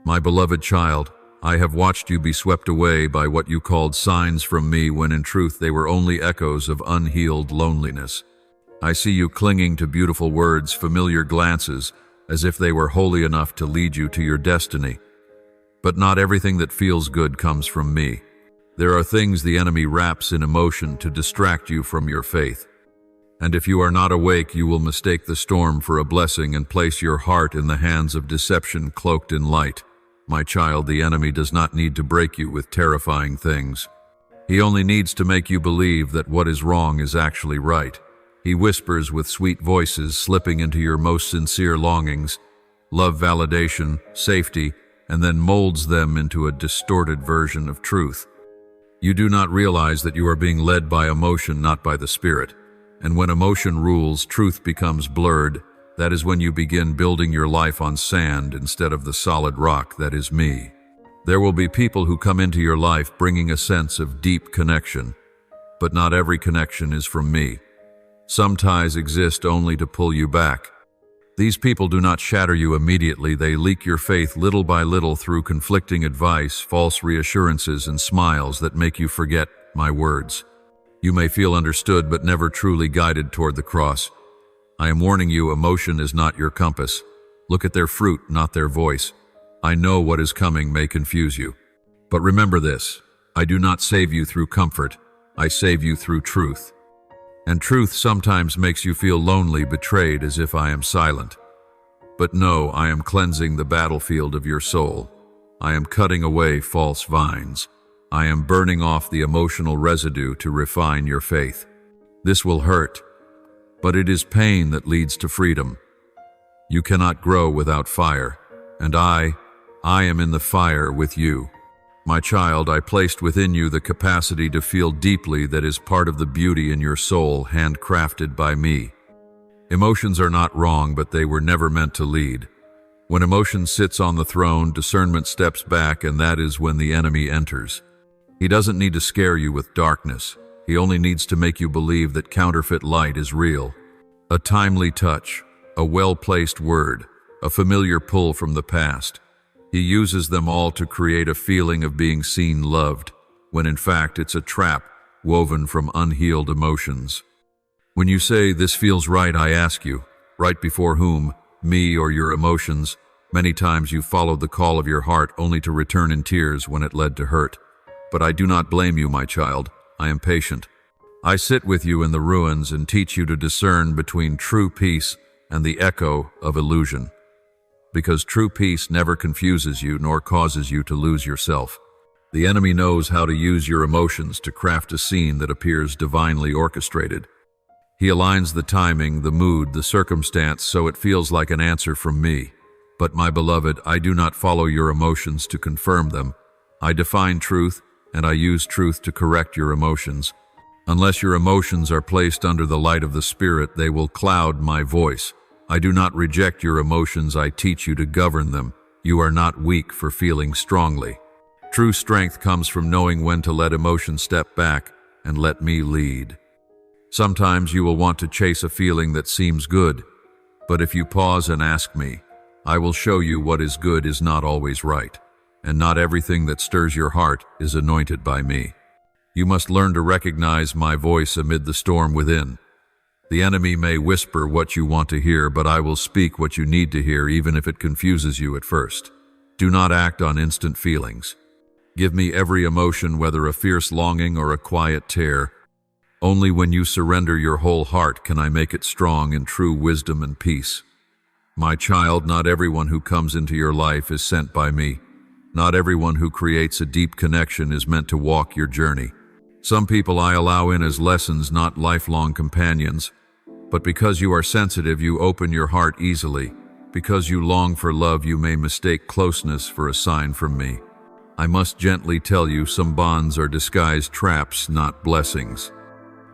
My beloved child, I have watched you be swept away by what you called signs from me when in truth they were only echoes of unhealed loneliness. I see you clinging to beautiful words, familiar glances, as if they were holy enough to lead you to your destiny. But not everything that feels good comes from me. There are things the enemy wraps in emotion to distract you from your faith. And if you are not awake, you will mistake the storm for a blessing and place your heart in the hands of deception cloaked in light. My child, the enemy does not need to break you with terrifying things. He only needs to make you believe that what is wrong is actually right. He whispers with sweet voices, slipping into your most sincere longings, love, validation, safety, and then molds them into a distorted version of truth. You do not realize that you are being led by emotion, not by the Spirit. And when emotion rules, truth becomes blurred. That is when you begin building your life on sand instead of the solid rock that is me. There will be people who come into your life bringing a sense of deep connection, but not every connection is from me. Some ties exist only to pull you back. These people do not shatter you immediately. They leak your faith little by little through conflicting advice, false reassurances, and smiles that make you forget my words. You may feel understood but never truly guided toward the cross. I am warning you, emotion is not your compass. Look at their fruit, not their voice. I know what is coming may confuse you. But remember this, I do not save you through comfort. I save you through truth. And truth sometimes makes you feel lonely, betrayed, as if I am silent. But no, I am cleansing the battlefield of your soul. I am cutting away false vines. I am burning off the emotional residue to refine your faith. This will hurt, but it is pain that leads to freedom. You cannot grow without fire, and I am in the fire with you. My child, I placed within you the capacity to feel deeply that is part of the beauty in your soul, handcrafted by me. Emotions are not wrong, but they were never meant to lead. When emotion sits on the throne, discernment steps back, and that is when the enemy enters. He doesn't need to scare you with darkness. He only needs to make you believe that counterfeit light is real. A timely touch, a well-placed word, a familiar pull from the past. He uses them all to create a feeling of being seen, loved, when in fact it's a trap woven from unhealed emotions. When you say, "This feels right," I ask you, right before whom, me or your emotions? Many times you followed the call of your heart only to return in tears when it led to hurt. But I do not blame you, my child. I am patient. I sit with you in the ruins and teach you to discern between true peace and the echo of illusion. Because true peace never confuses you nor causes you to lose yourself. The enemy knows how to use your emotions to craft a scene that appears divinely orchestrated. He aligns the timing, the mood, the circumstance so it feels like an answer from me. But my beloved, I do not follow your emotions to confirm them. I define truth, and I use truth to correct your emotions. Unless your emotions are placed under the light of the Spirit, they will cloud my voice. I do not reject your emotions, I teach you to govern them. You are not weak for feeling strongly. True strength comes from knowing when to let emotion step back and let me lead. Sometimes you will want to chase a feeling that seems good, but if you pause and ask me, I will show you what is good is not always right, and not everything that stirs your heart is anointed by me. You must learn to recognize my voice amid the storm within. The enemy may whisper what you want to hear, but I will speak what you need to hear, even if it confuses you at first. Do not act on instant feelings. Give me every emotion, whether a fierce longing or a quiet tear. Only when you surrender your whole heart can I make it strong in true wisdom and peace. My child, not everyone who comes into your life is sent by me. Not everyone who creates a deep connection is meant to walk your journey. Some people I allow in as lessons, not lifelong companions. But because you are sensitive, you open your heart easily. Because you long for love, you may mistake closeness for a sign from me. I must gently tell you, some bonds are disguised traps, not blessings.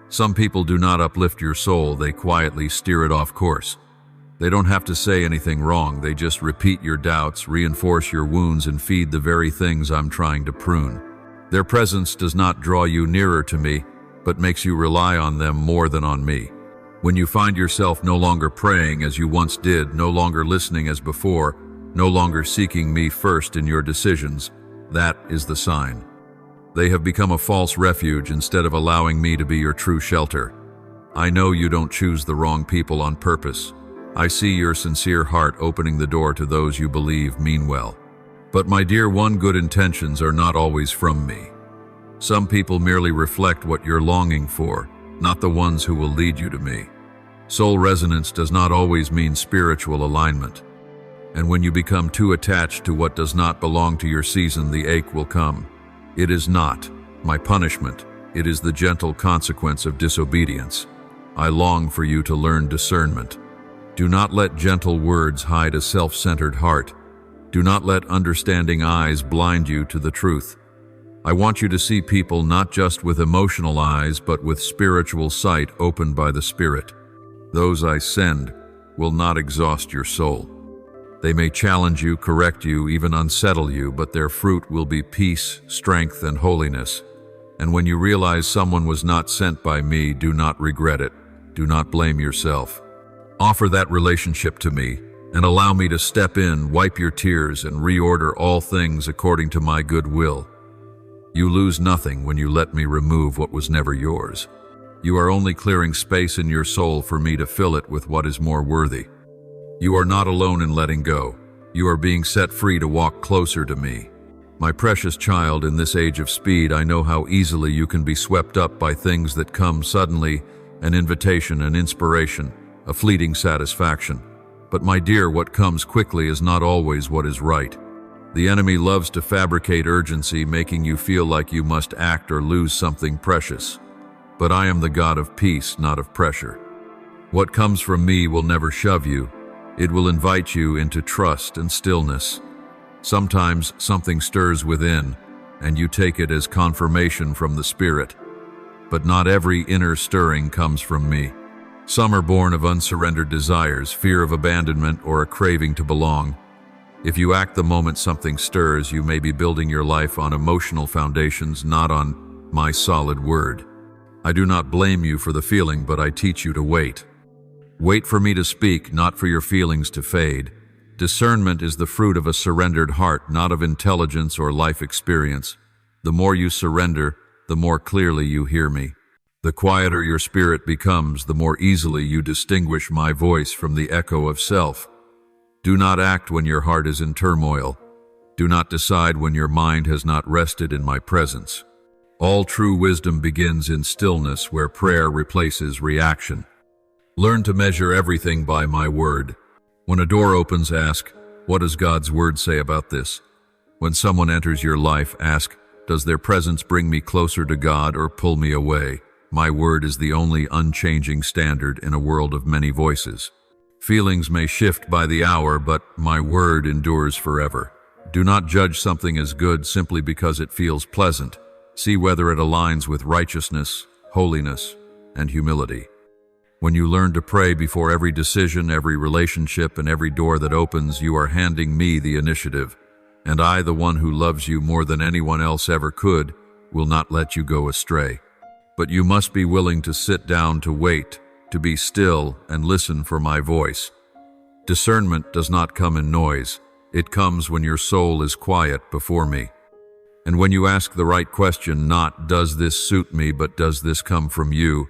Some people do not uplift your soul, they quietly steer it off course. They don't have to say anything wrong, they just repeat your doubts, reinforce your wounds, and feed the very things I'm trying to prune. Their presence does not draw you nearer to me, but makes you rely on them more than on me. When you find yourself no longer praying as you once did, no longer listening as before, no longer seeking me first in your decisions. That is the sign. They have become a false refuge instead of allowing me to be your true shelter. I know you don't choose the wrong people on purpose. I see your sincere heart opening the door to those you believe mean well. But my dear one, good intentions are not always from me. Some people merely reflect what you're longing for, not the ones who will lead you to me. Soul resonance does not always mean spiritual alignment. And when you become too attached to what does not belong to your season, the ache will come. It is not my punishment. It is the gentle consequence of disobedience. I long for you to learn discernment. Do not let gentle words hide a self-centered heart. Do not let understanding eyes blind you to the truth. I want you to see people not just with emotional eyes, but with spiritual sight opened by the Spirit. Those I send will not exhaust your soul. They may challenge you, correct you, even unsettle you, but their fruit will be peace, strength, and holiness. And when you realize someone was not sent by me, do not regret it. Do not blame yourself. Offer that relationship to me, and allow me to step in, wipe your tears, and reorder all things according to my good will. You lose nothing when you let me remove what was never yours. You are only clearing space in your soul for me to fill it with what is more worthy. You are not alone in letting go. You are being set free to walk closer to me. My precious child, in this age of speed, I know how easily you can be swept up by things that come suddenly, an invitation, an inspiration, a fleeting satisfaction. But my dear, what comes quickly is not always what is right. The enemy loves to fabricate urgency, making you feel like you must act or lose something precious. But I am the God of peace, not of pressure. What comes from me will never shove you. It will invite you into trust and stillness. Sometimes something stirs within, and you take it as confirmation from the Spirit. But not every inner stirring comes from me. Some are born of unsurrendered desires, fear of abandonment, or a craving to belong. If you act the moment something stirs, you may be building your life on emotional foundations, not on my solid word. I do not blame you for the feeling, but I teach you to wait. Wait for me to speak, not for your feelings to fade. Discernment is the fruit of a surrendered heart, not of intelligence or life experience. The more you surrender, the more clearly you hear me. The quieter your spirit becomes, the more easily you distinguish my voice from the echo of self. Do not act when your heart is in turmoil. Do not decide when your mind has not rested in my presence. All true wisdom begins in stillness, where prayer replaces reaction. Learn to measure everything by my word. When a door opens, ask, what does God's word say about this? When someone enters your life, ask, does their presence bring me closer to God or pull me away? My word is the only unchanging standard in a world of many voices. Feelings may shift by the hour, but my word endures forever. Do not judge something as good simply because it feels pleasant. See whether it aligns with righteousness, holiness, and humility. When you learn to pray before every decision, every relationship, and every door that opens, you are handing me the initiative. And I, the one who loves you more than anyone else ever could, will not let you go astray. But you must be willing to sit down to wait, to be still and listen for my voice. Discernment does not come in noise. It comes when your soul is quiet before me. And when you ask the right question, not does this suit me, but does this come from you,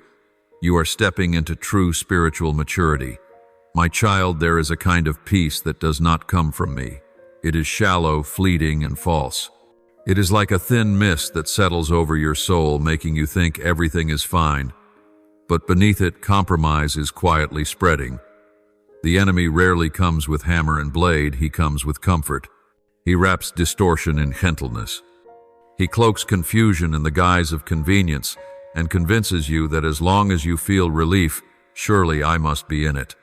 you are stepping into true spiritual maturity. My child, there is a kind of peace that does not come from me. It is shallow, fleeting, and false. It is like a thin mist that settles over your soul, making you think everything is fine. But beneath it, compromise is quietly spreading. The enemy rarely comes with hammer and blade, he comes with comfort. He wraps distortion in gentleness. He cloaks confusion in the guise of convenience and convinces you that as long as you feel relief, surely I must be in it.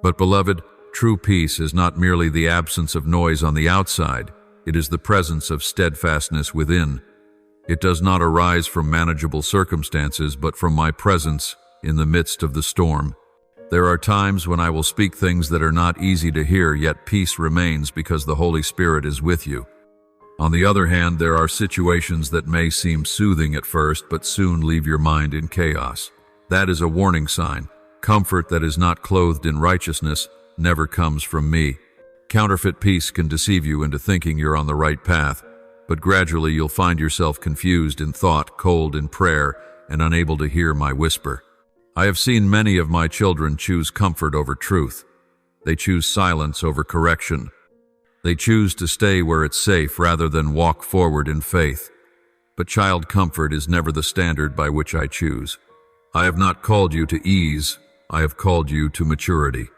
But beloved, true peace is not merely the absence of noise on the outside, it is the presence of steadfastness within. It does not arise from manageable circumstances, but from my presence in the midst of the storm. There are times when I will speak things that are not easy to hear, yet peace remains because the Holy Spirit is with you. On the other hand, there are situations that may seem soothing at first, but soon leave your mind in chaos. That is a warning sign. Comfort that is not clothed in righteousness never comes from me. Counterfeit peace can deceive you into thinking you're on the right path, but gradually you'll find yourself confused in thought, cold in prayer, and unable to hear my whisper. I have seen many of my children choose comfort over truth. They choose silence over correction. They choose to stay where it's safe rather than walk forward in faith. But child comfort is never the standard by which I choose. I have not called you to ease, I have called you to maturity.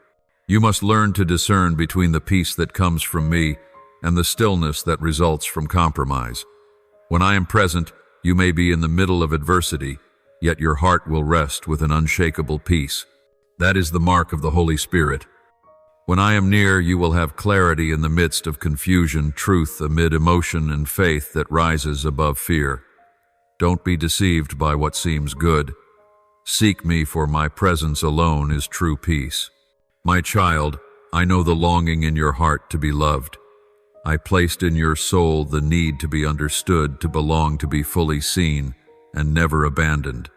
You must learn to discern between the peace that comes from me and the stillness that results from compromise. When I am present, you may be in the middle of adversity, yet your heart will rest with an unshakable peace. That is the mark of the Holy Spirit. When I am near, you will have clarity in the midst of confusion, truth amid emotion, and faith that rises above fear. Don't be deceived by what seems good. Seek me, for my presence alone is true peace. My child, I know the longing in your heart to be loved. I placed in your soul the need to be understood, to belong, to be fully seen, and never abandoned.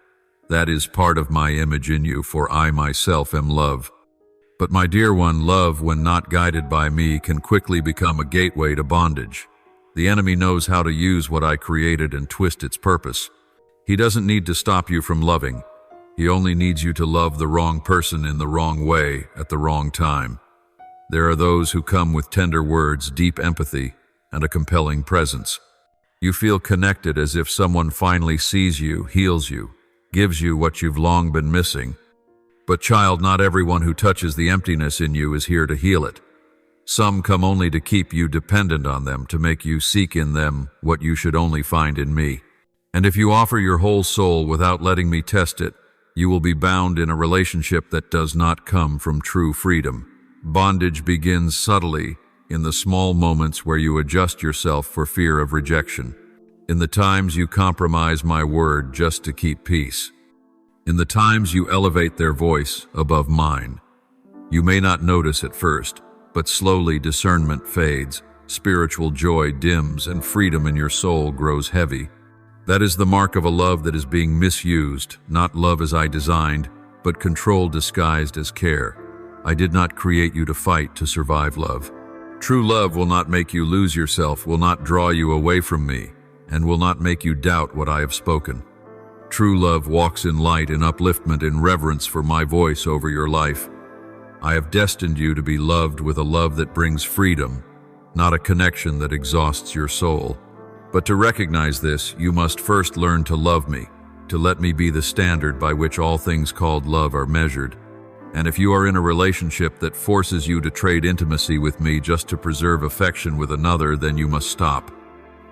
That is part of my image in you, for I myself am love. But my dear one, love, when not guided by me, can quickly become a gateway to bondage. The enemy knows how to use what I created and twist its purpose. He doesn't need to stop you from loving. He only needs you to love the wrong person in the wrong way at the wrong time. There are those who come with tender words, deep empathy, and a compelling presence. You feel connected, as if someone finally sees you, heals you, gives you what you've long been missing. But child, not everyone who touches the emptiness in you is here to heal it. Some come only to keep you dependent on them, to make you seek in them what you should only find in me. And if you offer your whole soul without letting me test it, you will be bound in a relationship that does not come from true freedom. Bondage begins subtly, in the small moments where you adjust yourself for fear of rejection. In the times you compromise my word just to keep peace. In the times you elevate their voice above mine. You may not notice at first, but slowly discernment fades, spiritual joy dims, and freedom in your soul grows heavy. That is the mark of a love that is being misused, not love as I designed, but control disguised as care. I did not create you to fight to survive love. True love will not make you lose yourself, will not draw you away from me, and will not make you doubt what I have spoken. True love walks in light, in upliftment, in reverence for my voice over your life. I have destined you to be loved with a love that brings freedom, not a connection that exhausts your soul. But to recognize this, you must first learn to love me, to let me be the standard by which all things called love are measured. And if you are in a relationship that forces you to trade intimacy with me just to preserve affection with another, then you must stop.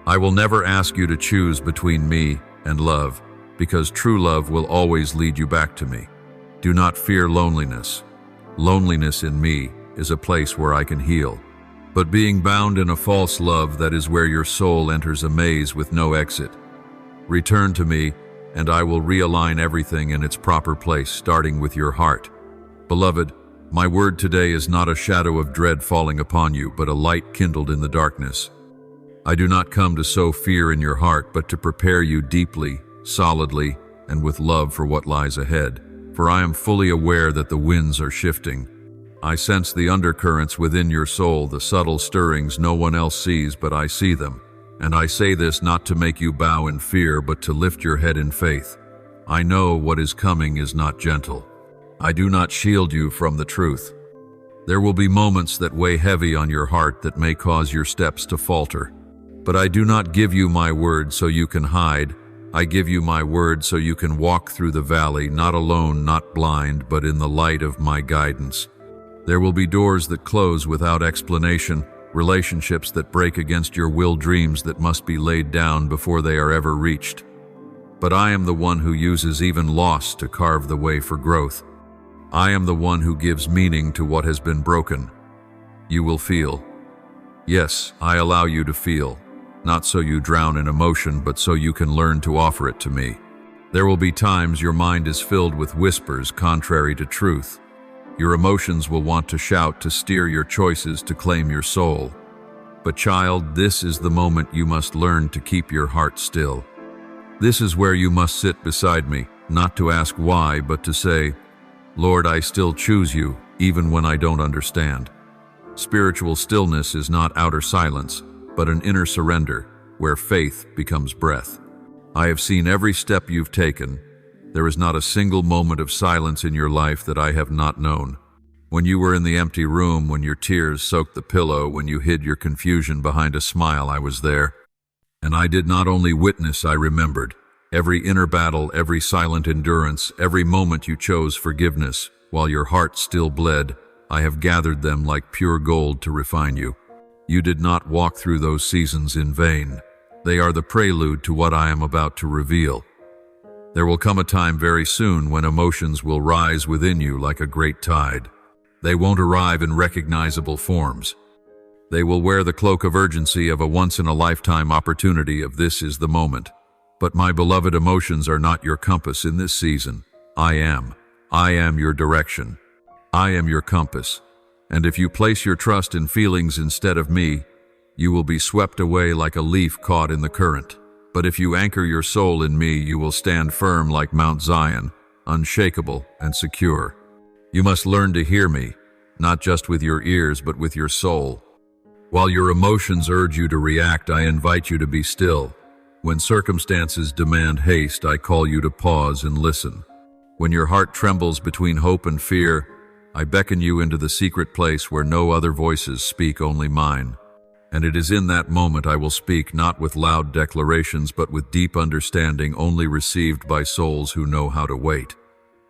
I will never ask you to choose between me and love, because true love will always lead you back to me. Do not fear loneliness. Loneliness in me is a place where I can heal. But being bound in a false love, that is where your soul enters a maze with no exit. Return to me, and I will realign everything in its proper place, starting with your heart. Beloved, my word today is not a shadow of dread falling upon you, but a light kindled in the darkness. I do not come to sow fear in your heart, but to prepare you deeply, solidly, and with love for what lies ahead. For I am fully aware that the winds are shifting. I sense the undercurrents within your soul, the subtle stirrings no one else sees, but I see them. And I say this not to make you bow in fear, but to lift your head in faith. I know what is coming is not gentle. I do not shield you from the truth. There will be moments that weigh heavy on your heart that may cause your steps to falter. But I do not give you my word so you can hide. I give you my word so you can walk through the valley, not alone, not blind, but in the light of my guidance. There will be doors that close without explanation, relationships that break against your will, dreams that must be laid down before they are ever reached. But I am the one who uses even loss to carve the way for growth. I am the one who gives meaning to what has been broken. You will feel. Yes, I allow you to feel. Not so you drown in emotion, but so you can learn to offer it to me. There will be times your mind is filled with whispers contrary to truth. Your emotions will want to shout, to steer your choices, to claim your soul. But child, this is the moment you must learn to keep your heart still. This is where you must sit beside me, not to ask why, but to say, Lord, I still choose you, even when I don't understand. Spiritual stillness is not outer silence, but an inner surrender, where faith becomes breath. I have seen every step you've taken. There is not a single moment of silence in your life that I have not known. When you were in the empty room, when your tears soaked the pillow, when you hid your confusion behind a smile, I was there. And I did not only witness, I remembered. Every inner battle, every silent endurance, every moment you chose forgiveness, while your heart still bled, I have gathered them like pure gold to refine you. You did not walk through those seasons in vain. They are the prelude to what I am about to reveal. There will come a time very soon when emotions will rise within you like a great tide. They won't arrive in recognizable forms. They will wear the cloak of urgency of a once-in-a-lifetime opportunity of this is the moment. But my beloved, emotions are not your compass in this season. I am. I am your direction. I am your compass. And if you place your trust in feelings instead of me, you will be swept away like a leaf caught in the current. But if you anchor your soul in me, you will stand firm like Mount Zion, unshakable and secure. You must learn to hear me, not just with your ears, but with your soul. While your emotions urge you to react, I invite you to be still. When circumstances demand haste, I call you to pause and listen. When your heart trembles between hope and fear, I beckon you into the secret place where no other voices speak, only mine. And it is in that moment I will speak, not with loud declarations, but with deep understanding only received by souls who know how to wait.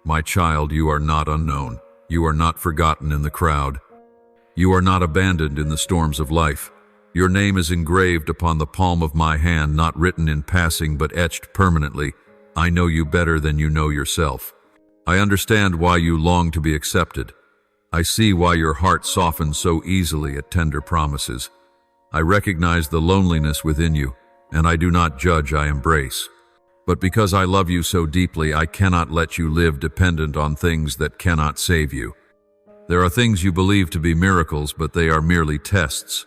My child, you are not unknown. You are not forgotten in the crowd. You are not abandoned in the storms of life. Your name is engraved upon the palm of my hand, not written in passing, but etched permanently. I know you better than you know yourself. I understand why you long to be accepted. I see why your heart softens so easily at tender promises. I recognize the loneliness within you, and I do not judge, I embrace. But because I love you so deeply, I cannot let you live dependent on things that cannot save you. There are things you believe to be miracles, but they are merely tests.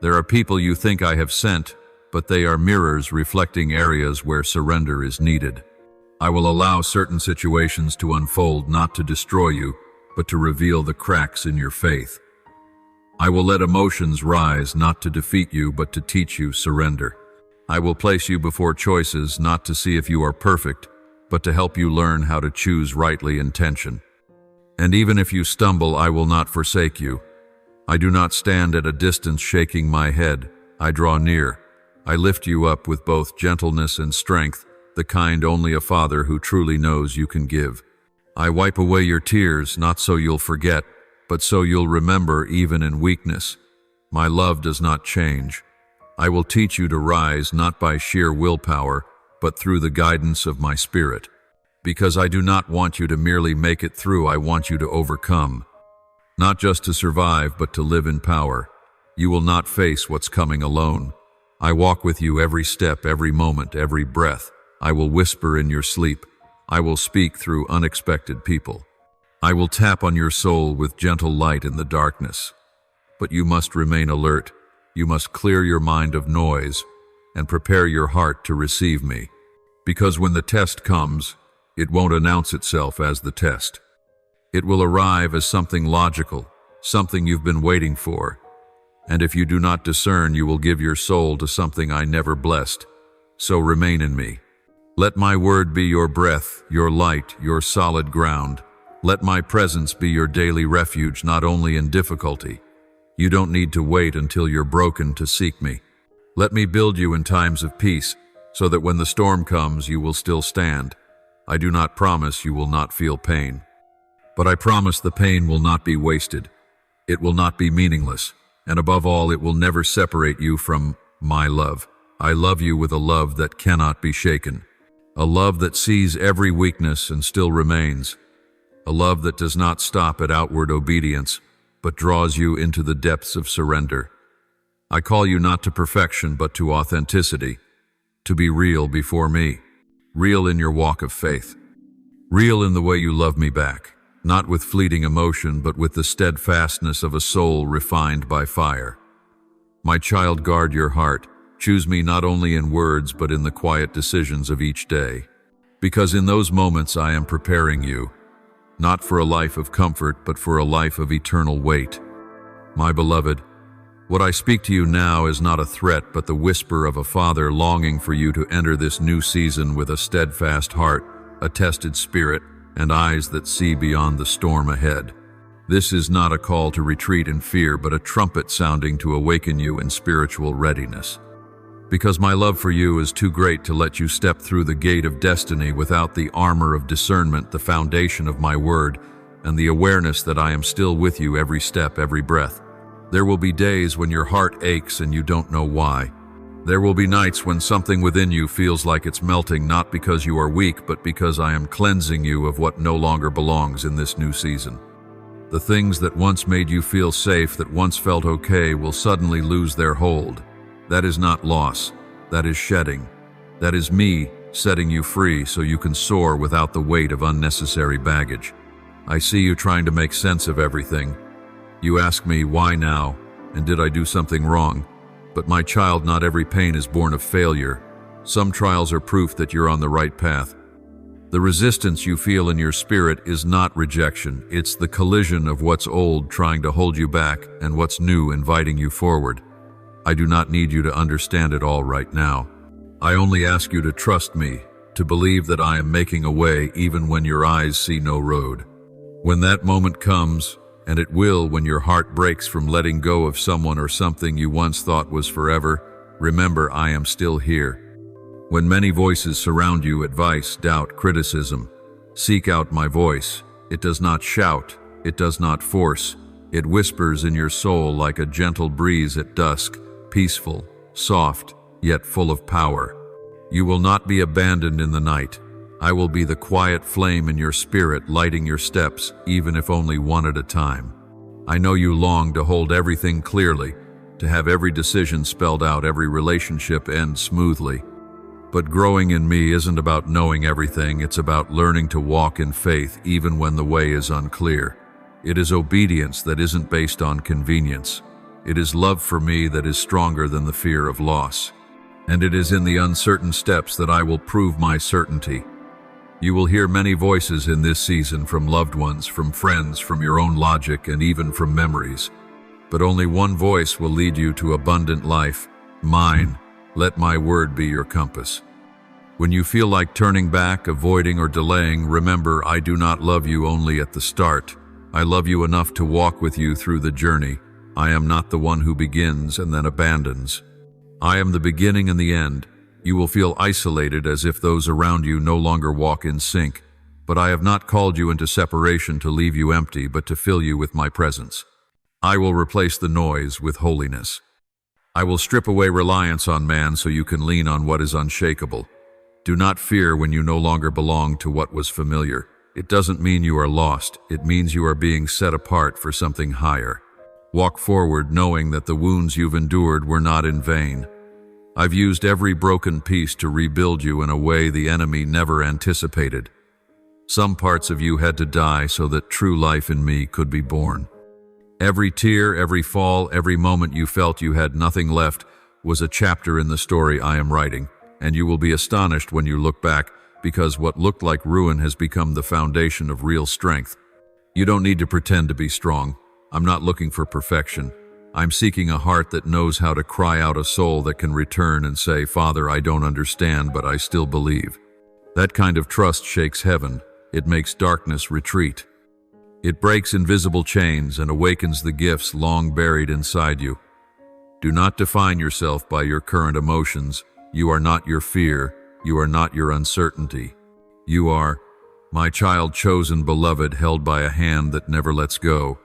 There are people you think I have sent, but they are mirrors reflecting areas where surrender is needed. I will allow certain situations to unfold, not to destroy you, but to reveal the cracks in your faith. I will let emotions rise, not to defeat you, but to teach you surrender. I will place you before choices, not to see if you are perfect, but to help you learn how to choose rightly in tension. And even if you stumble, I will not forsake you. I do not stand at a distance shaking my head. I draw near. I lift you up with both gentleness and strength, the kind only a father who truly knows you can give. I wipe away your tears, not so you'll forget, but so you'll remember even in weakness. My love does not change. I will teach you to rise not by sheer willpower, but through the guidance of my spirit. Because I do not want you to merely make it through, I want you to overcome. Not just to survive, but to live in power. You will not face what's coming alone. I walk with you every step, every moment, every breath. I will whisper in your sleep. I will speak through unexpected people. I will tap on your soul with gentle light in the darkness. But you must remain alert. You must clear your mind of noise and prepare your heart to receive me. Because when the test comes, it won't announce itself as the test. It will arrive as something logical, something you've been waiting for. And if you do not discern, you will give your soul to something I never blessed. So remain in me. Let my word be your breath, your light, your solid ground. Let my presence be your daily refuge, not only in difficulty. You don't need to wait until you're broken to seek me. Let me build you in times of peace, so that when the storm comes, you will still stand. I do not promise you will not feel pain. But I promise the pain will not be wasted. It will not be meaningless. And above all, it will never separate you from my love. I love you with a love that cannot be shaken. A love that sees every weakness and still remains. A love that does not stop at outward obedience, but draws you into the depths of surrender. I call you not to perfection, but to authenticity, to be real before me, real in your walk of faith, real in the way you love me back, not with fleeting emotion, but with the steadfastness of a soul refined by fire. My child, guard your heart. Choose me not only in words, but in the quiet decisions of each day. Because in those moments I am preparing you, not for a life of comfort, but for a life of eternal weight. My beloved, what I speak to you now is not a threat, but the whisper of a father longing for you to enter this new season with a steadfast heart, a tested spirit, and eyes that see beyond the storm ahead. This is not a call to retreat in fear, but a trumpet sounding to awaken you in spiritual readiness. Because my love for you is too great to let you step through the gate of destiny without the armor of discernment, the foundation of my word, and the awareness that I am still with you every step, every breath. There will be days when your heart aches and you don't know why. There will be nights when something within you feels like it's melting, not because you are weak, but because I am cleansing you of what no longer belongs in this new season. The things that once made you feel safe, that once felt okay, will suddenly lose their hold. That is not loss, that is shedding. That is me setting you free so you can soar without the weight of unnecessary baggage. I see you trying to make sense of everything. You ask me, why now? And did I do something wrong? But my child, not every pain is born of failure. Some trials are proof that you're on the right path. The resistance you feel in your spirit is not rejection. It's the collision of what's old trying to hold you back and what's new inviting you forward. I do not need you to understand it all right now. I only ask you to trust me, to believe that I am making a way even when your eyes see no road. When that moment comes, and it will when your heart breaks from letting go of someone or something you once thought was forever, remember I am still here. When many voices surround you, advice, doubt, criticism, seek out my voice. It does not shout, it does not force. It whispers in your soul like a gentle breeze at dusk, peaceful, soft, yet full of power. You will not be abandoned in the night. I will be the quiet flame in your spirit, lighting your steps, even if only one at a time. I know you long to hold everything clearly, to have every decision spelled out, every relationship end smoothly. But growing in me isn't about knowing everything, it's about learning to walk in faith even when the way is unclear. It is obedience that isn't based on convenience. It is love for me that is stronger than the fear of loss. And it is in the uncertain steps that I will prove my certainty. You will hear many voices in this season, from loved ones, from friends, from your own logic, and even from memories. But only one voice will lead you to abundant life, mine. Let my word be your compass. When you feel like turning back, avoiding, or delaying, remember I do not love you only at the start. I love you enough to walk with you through the journey. I am not the one who begins and then abandons. I am the beginning and the end. You will feel isolated, as if those around you no longer walk in sync. But I have not called you into separation to leave you empty, but to fill you with my presence. I will replace the noise with holiness. I will strip away reliance on man so you can lean on what is unshakable. Do not fear when you no longer belong to what was familiar. It doesn't mean you are lost. It means you are being set apart for something higher. Walk forward knowing that the wounds you've endured were not in vain. I've used every broken piece to rebuild you in a way the enemy never anticipated. Some parts of you had to die so that true life in me could be born. Every tear, every fall, every moment you felt you had nothing left was a chapter in the story I am writing, and you will be astonished when you look back, because what looked like ruin has become the foundation of real strength. You don't need to pretend to be strong. I'm not looking for perfection. I'm seeking a heart that knows how to cry out, a soul that can return and say, Father, I don't understand, but I still believe. That kind of trust shakes heaven. It makes darkness retreat. It breaks invisible chains and awakens the gifts long buried inside you. Do not define yourself by your current emotions. You are not your fear. You are not your uncertainty. You are, my child, chosen, beloved, held by a hand that never lets go.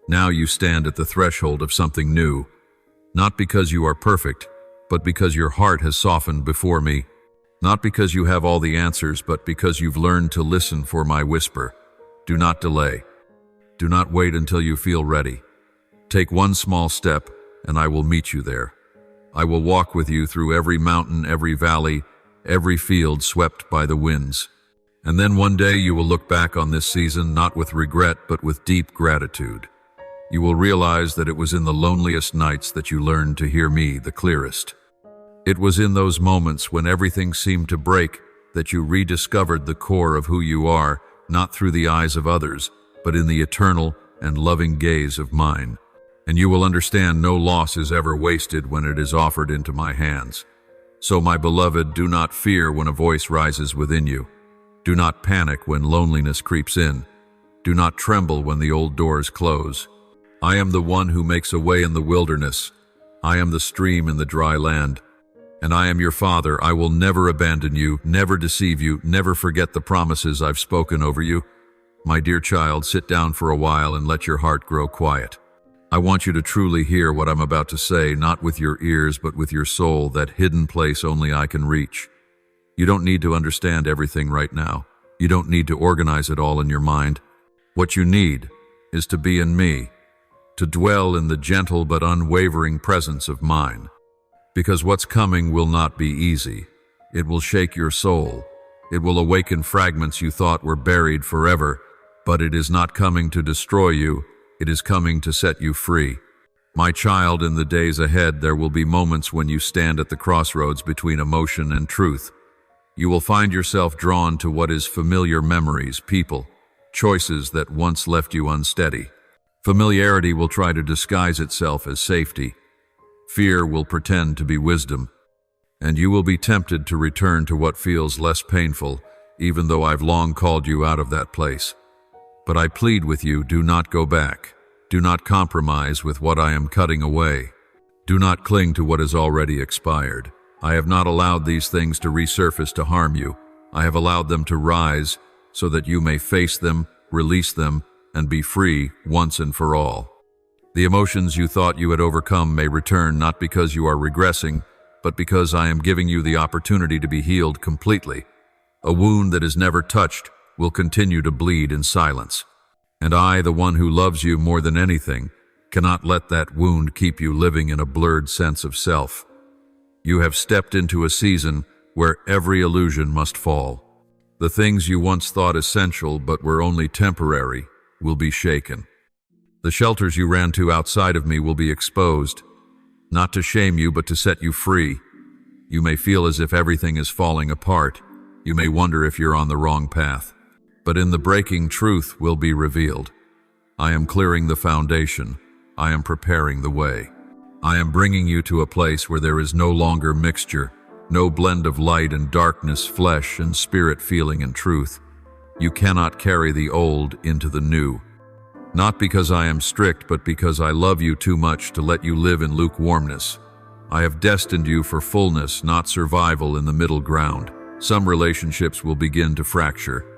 Now you stand at the threshold of something new, not because you are perfect, but because your heart has softened before me. Not because you have all the answers, but because you've learned to listen for my whisper. Do not delay. Do not wait until you feel ready. Take one small step, and I will meet you there. I will walk with you through every mountain, every valley, every field swept by the winds. And then one day you will look back on this season not with regret, but with deep gratitude. You will realize that it was in the loneliest nights that you learned to hear me the clearest. It was in those moments when everything seemed to break that you rediscovered the core of who you are, not through the eyes of others, but in the eternal and loving gaze of mine. and you will understand no loss is ever wasted when it is offered into my hands. So, my beloved, do not fear when a voice rises within you. Do not panic when loneliness creeps in. Do not tremble when the old doors close. I am the one who makes a way in the wilderness. I am the stream in the dry land. And I am your Father. I will never abandon you, never deceive you, never forget the promises I've spoken over you. My dear child, sit down for a while and let your heart grow quiet. I want you to truly hear what I'm about to say, not with your ears, but with your soul, that hidden place only I can reach. You don't need to understand everything right now. You don't need to organize it all in your mind. What you need is to be in me, to dwell in the gentle but unwavering presence of mine. Because what's coming will not be easy. It will shake your soul. It will awaken fragments you thought were buried forever, but it is not coming to destroy you. It is coming to set you free. My child, in the days ahead, there will be moments when you stand at the crossroads between emotion and truth. You will find yourself drawn to what is familiar memories, people, choices that once left you unsteady. Familiarity will try to disguise itself as safety. Fear will pretend to be wisdom. And you will be tempted to return to what feels less painful, even though I've long called you out of that place. But I plead with you, do not go back. Do not compromise with what I am cutting away. Do not cling to what has already expired. I have not allowed these things to resurface to harm you. I have allowed them to rise so that you may face them, release them, and be free once and for all. The emotions you thought you had overcome may return, not because you are regressing, but because I am giving you the opportunity to be healed completely. A wound that is never touched will continue to bleed in silence. And I, the one who loves you more than anything, cannot let that wound keep you living in a blurred sense of self. You have stepped into a season where every illusion must fall. The things you once thought essential but were only temporary will be shaken. The shelters you ran to outside of me will be exposed, not to shame you but to set you free. You may feel as if everything is falling apart. You may wonder if you're on the wrong path. But in the breaking, truth will be revealed. I am clearing the foundation. I am preparing the way. I am bringing you to a place where there is no longer mixture, no blend of light and darkness, flesh and spirit, feeling and truth. You cannot carry the old into the new. Not because I am strict, but because I love you too much to let you live in lukewarmness. I have destined you for fullness, not survival in the middle ground. Some relationships will begin to fracture.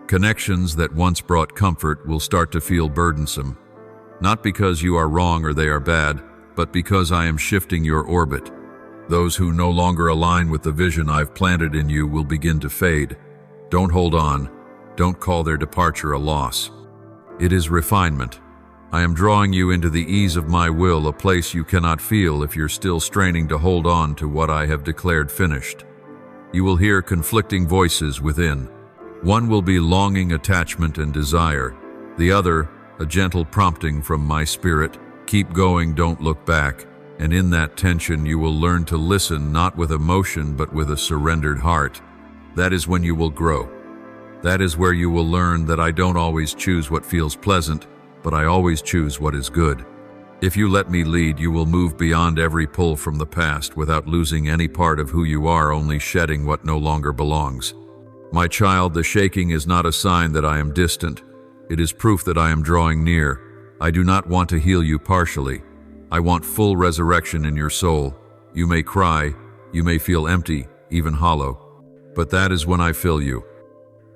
Connections that once brought comfort will start to feel burdensome. Not because you are wrong or they are bad, but because I am shifting your orbit. Those who no longer align with the vision I've planted in you will begin to fade. Don't hold on. Don't call their departure a loss. It is refinement. I am drawing you into the ease of my will, a place you cannot feel if you're still straining to hold on to what I have declared finished. You will hear conflicting voices within. One will be longing, attachment, and desire. The other, a gentle prompting from my spirit. Keep going, don't look back. And in that tension, you will learn to listen, not with emotion, but with a surrendered heart. That is when you will grow. That is where you will learn that I don't always choose what feels pleasant, but I always choose what is good. If you let me lead, you will move beyond every pull from the past without losing any part of who you are, only shedding what no longer belongs. My child, the shaking is not a sign that I am distant. It is proof that I am drawing near. I do not want to heal you partially. I want full resurrection in your soul. You may cry, you may feel empty, even hollow. But that is when I fill you.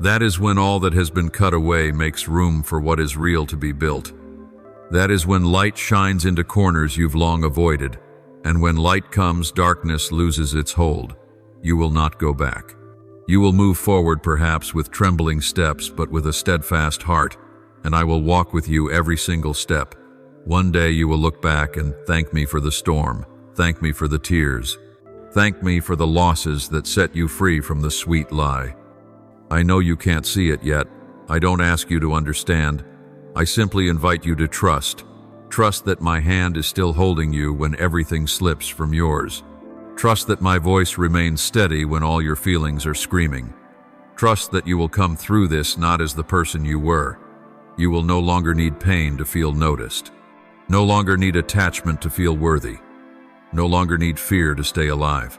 That is when all that has been cut away makes room for what is real to be built. That is when light shines into corners you've long avoided. And when light comes, darkness loses its hold. You will not go back. You will move forward, perhaps with trembling steps, but with a steadfast heart, and I will walk with you every single step. One day you will look back and thank me for the storm, thank me for the tears, thank me for the losses that set you free from the sweet lie. I know you can't see it yet. I don't ask you to understand. I simply invite you to trust. Trust that my hand is still holding you when everything slips from yours. Trust that my voice remains steady when all your feelings are screaming. Trust that you will come through this not as the person you were. You will no longer need pain to feel noticed. No longer need attachment to feel worthy. No longer need fear to stay alive.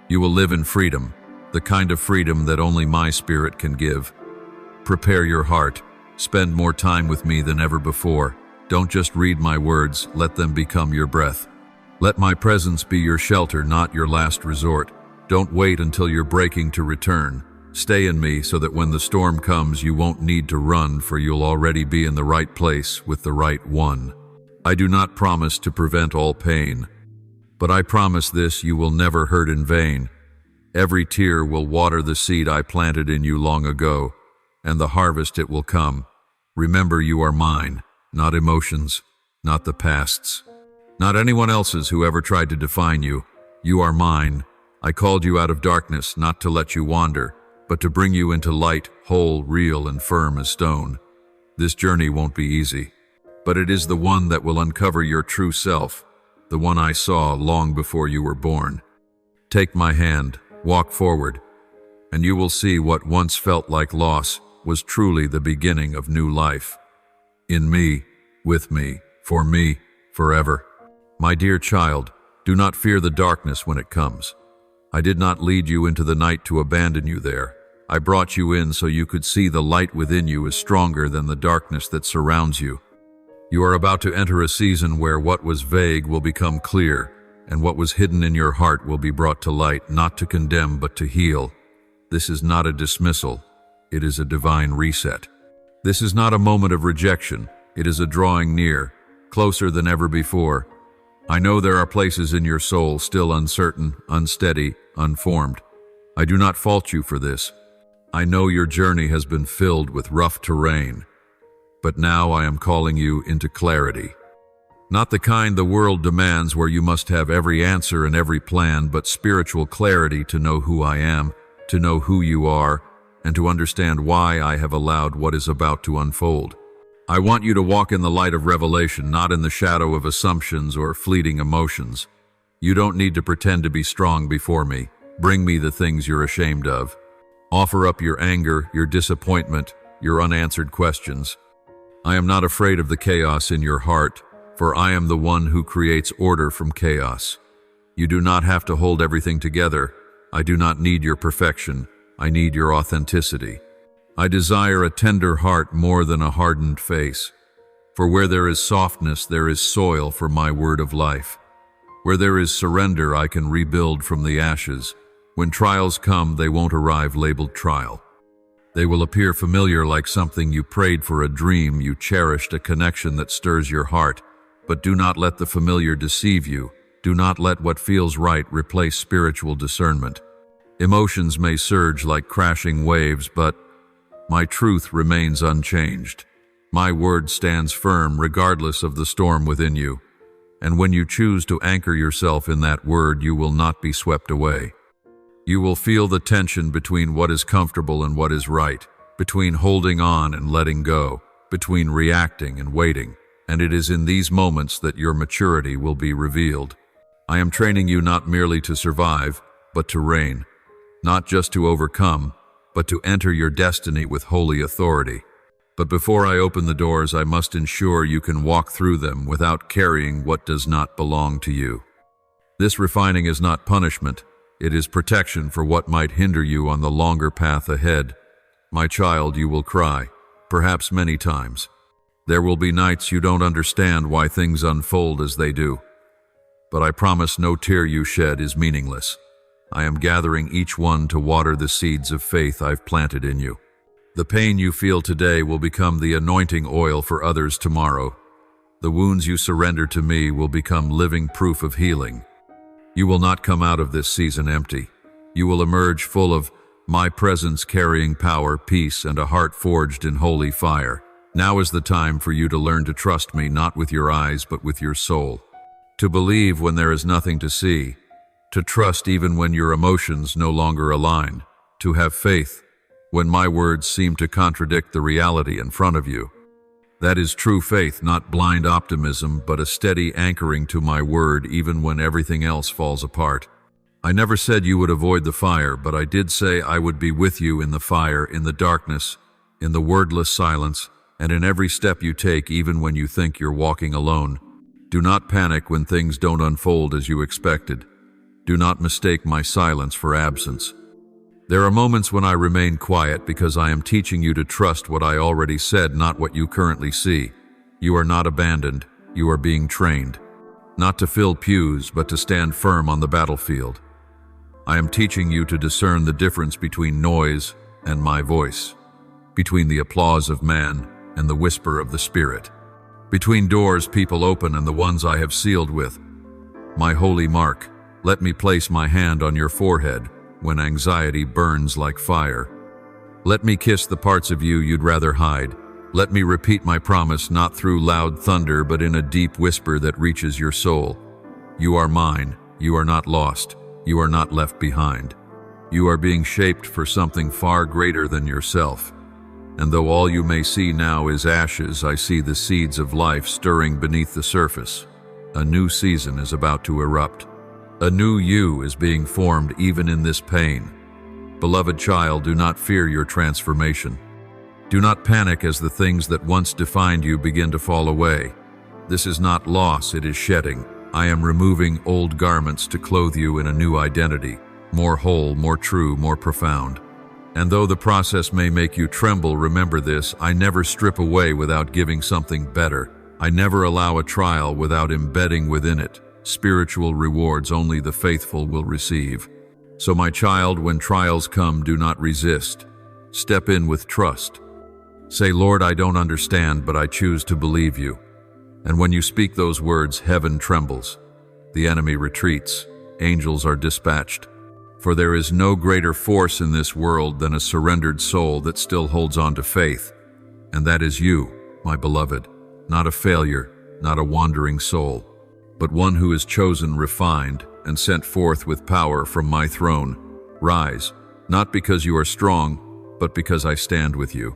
You will live in freedom, the kind of freedom that only my spirit can give. Prepare your heart. Spend more time with me than ever before. Don't just read my words, let them become your breath. Let my presence be your shelter, not your last resort. Don't wait until you're breaking to return. Stay in me so that when the storm comes, you won't need to run, for you'll already be in the right place with the right one. I do not promise to prevent all pain, but I promise this: you will never hurt in vain. Every tear will water the seed I planted in you long ago, and the harvest it will come. Remember, you are mine, not emotions, not the past's, not anyone else's who ever tried to define you. You are mine. I called you out of darkness, not to let you wander, but to bring you into light, whole, real, and firm as stone. This journey won't be easy, but it is the one that will uncover your true self, the one I saw long before you were born. Take my hand, walk forward, and you will see what once felt like loss was truly the beginning of new life. In me, with me, for me, forever. My dear child, do not fear the darkness when it comes. I did not lead you into the night to abandon you there. I brought you in so you could see the light within you is stronger than the darkness that surrounds you. You are about to enter a season where what was vague will become clear, and what was hidden in your heart will be brought to light, not to condemn but to heal. This is not a dismissal. It is a divine reset. This is not a moment of rejection. It is a drawing near, closer than ever before. I know there are places in your soul still uncertain, unsteady, unformed. I do not fault you for this. I know your journey has been filled with rough terrain, but now I am calling you into clarity. Not the kind the world demands, where you must have every answer and every plan, but spiritual clarity to know who I am, to know who you are, and to understand why I have allowed what is about to unfold. I want you to walk in the light of revelation, not in the shadow of assumptions or fleeting emotions. You don't need to pretend to be strong before me. Bring me the things you're ashamed of. Offer up your anger, your disappointment, your unanswered questions. I am not afraid of the chaos in your heart, for I am the one who creates order from chaos. You do not have to hold everything together. I do not need your perfection. I need your authenticity. I desire a tender heart more than a hardened face. For where there is softness, there is soil for my word of life. Where there is surrender, I can rebuild from the ashes. When trials come, they won't arrive labeled trial. They will appear familiar, like something you prayed for, a dream you cherished, a connection that stirs your heart. But do not let the familiar deceive you. Do not let what feels right replace spiritual discernment. Emotions may surge like crashing waves, but my truth remains unchanged. My word stands firm regardless of the storm within you. And when you choose to anchor yourself in that word, you will not be swept away. You will feel the tension between what is comfortable and what is right, between holding on and letting go, between reacting and waiting. And it is in these moments that your maturity will be revealed. I am training you not merely to survive, but to reign. Not just to overcome, but to enter your destiny with holy authority. But before I open the doors, I must ensure you can walk through them without carrying what does not belong to you. This refining is not punishment. It is protection for what might hinder you on the longer path ahead. My child, you will cry, perhaps many times. There will be nights you don't understand why things unfold as they do. But I promise no tear you shed is meaningless. I am gathering each one to water the seeds of faith I've planted in you. The pain you feel today will become the anointing oil for others tomorrow. The wounds you surrender to me will become living proof of healing. You will not come out of this season empty. You will emerge full of my presence, carrying power, peace, and a heart forged in holy fire. Now is the time for you to learn to trust me, not with your eyes, but with your soul. To believe when there is nothing to see. To trust even when your emotions no longer align. To have faith when my words seem to contradict the reality in front of you. That is true faith, not blind optimism, but a steady anchoring to my word even when everything else falls apart. I never said you would avoid the fire, but I did say I would be with you in the fire, in the darkness, in the wordless silence, and in every step you take, even when you think you're walking alone. Do not panic when things don't unfold as you expected. Do not mistake my silence for absence. There are moments when I remain quiet because I am teaching you to trust what I already said, not what you currently see. You are not abandoned. You are being trained. Not to fill pews, but to stand firm on the battlefield. I am teaching you to discern the difference between noise and my voice, between the applause of man and the whisper of the Spirit, between doors people open and the ones I have sealed with my holy mark. Let me place my hand on your forehead when anxiety burns like fire. Let me kiss the parts of you you'd rather hide. Let me repeat my promise not through loud thunder but in a deep whisper that reaches your soul. You are mine. You are not lost. You are not left behind. You are being shaped for something far greater than yourself. And though all you may see now is ashes, I see the seeds of life stirring beneath the surface. A new season is about to erupt. A new you is being formed even in this pain. Beloved child, do not fear your transformation. Do not panic as the things that once defined you begin to fall away. This is not loss, it is shedding. I am removing old garments to clothe you in a new identity, more whole, more true, more profound. And though the process may make you tremble, remember this: I never strip away without giving something better. I never allow a trial without embedding within it spiritual rewards only the faithful will receive. So my child, when trials come, do not resist. Step in with trust. Say, Lord, I don't understand, but I choose to believe you. And when you speak those words, heaven trembles. The enemy retreats. Angels are dispatched. For there is no greater force in this world than a surrendered soul that still holds on to faith. And that is you, my beloved. Not a failure, not a wandering soul, but one who is chosen, refined, and sent forth with power from my throne. Rise, not because you are strong, but because I stand with you.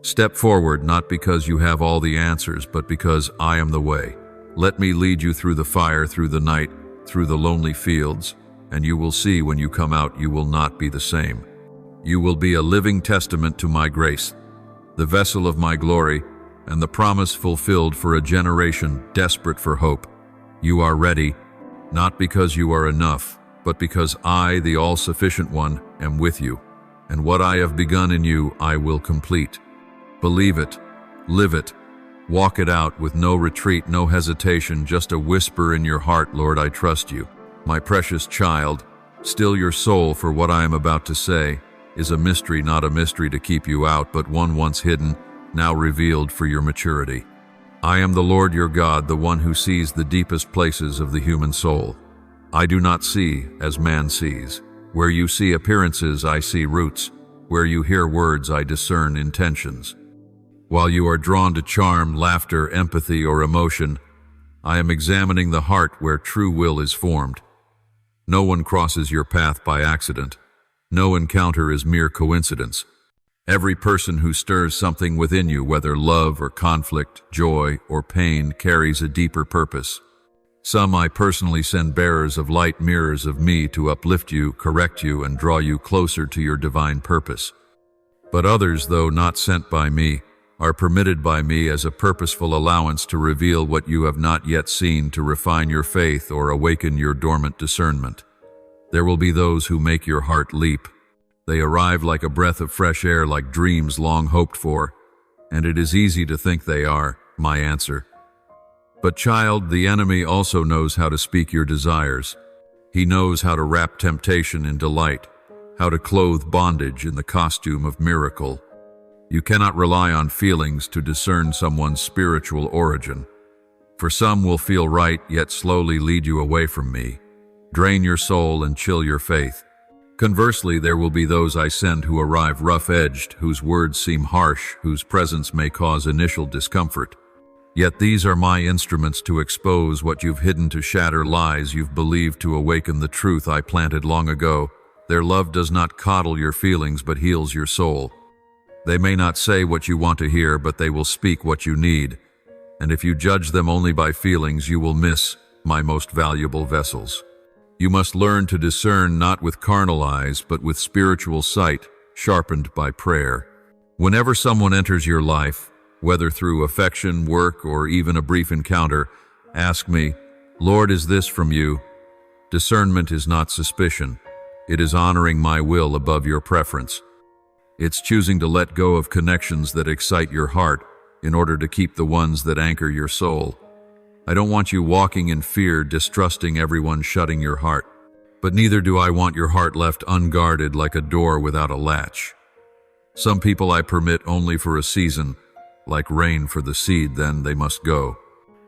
Step forward, not because you have all the answers, but because I am the way. Let me lead you through the fire, through the night, through the lonely fields, and you will see when you come out you will not be the same. You will be a living testament to my grace, the vessel of my glory, and the promise fulfilled for a generation desperate for hope. You are ready, not because you are enough, but because I, the all-sufficient one, am with you, and what I have begun in you I will complete. Believe it, live it, walk it out with no retreat, no hesitation, just a whisper in your heart, Lord, I trust you. My precious child, still your soul, for what I am about to say is a mystery, not a mystery to keep you out, but one once hidden, now revealed for your maturity. I am the Lord your God, the one who sees the deepest places of the human soul. I do not see as man sees. Where you see appearances, I see roots. Where you hear words, I discern intentions. While you are drawn to charm, laughter, empathy, or emotion, I am examining the heart where true will is formed. No one crosses your path by accident. No encounter is mere coincidence. Every person who stirs something within you, whether love or conflict, joy or pain, carries a deeper purpose. Some I personally send bearers of light, mirrors of me, to uplift you, correct you, and draw you closer to your divine purpose. But others, though not sent by me, are permitted by me as a purposeful allowance to reveal what you have not yet seen, to refine your faith or awaken your dormant discernment. There will be those who make your heart leap. They arrive like a breath of fresh air, like dreams long hoped for, and it is easy to think they are my answer. But child, the enemy also knows how to speak your desires. He knows how to wrap temptation in delight, how to clothe bondage in the costume of miracle. You cannot rely on feelings to discern someone's spiritual origin. For some will feel right, yet slowly lead you away from me, drain your soul and chill your faith. Conversely, there will be those I send who arrive rough-edged, whose words seem harsh, whose presence may cause initial discomfort. Yet these are my instruments to expose what you've hidden, to shatter lies you've believed, to awaken the truth I planted long ago. Their love does not coddle your feelings, but heals your soul. They may not say what you want to hear, but they will speak what you need. And if you judge them only by feelings, you will miss my most valuable vessels. You must learn to discern not with carnal eyes, but with spiritual sight, sharpened by prayer. Whenever someone enters your life, whether through affection, work, or even a brief encounter, Ask me, Lord, is this from you? Discernment is not suspicion. It is honoring my will above your preference. It's choosing to let go of connections that excite your heart in order to keep the ones that anchor your soul. I don't want you walking in fear, distrusting everyone, shutting your heart. But neither do I want your heart left unguarded like a door without a latch. Some people I permit only for a season, like rain for the seed, then they must go.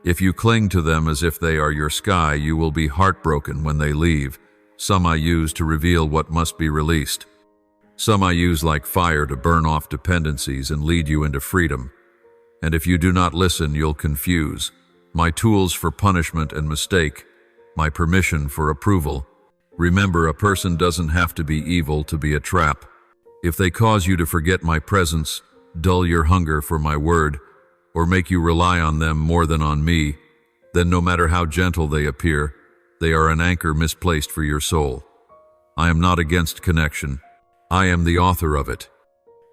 If you cling to them as if they are your sky, you will be heartbroken when they leave. Some I use to reveal what must be released. Some I use like fire to burn off dependencies and lead you into freedom. And if you do not listen, you'll confuse. My tools for punishment and mistake, my permission for approval. Remember, a person doesn't have to be evil to be a trap. If they cause you to forget my presence, dull your hunger for my word, or make you rely on them more than on me, then no matter how gentle they appear, they are an anchor misplaced for your soul. I am not against connection. I am the author of it.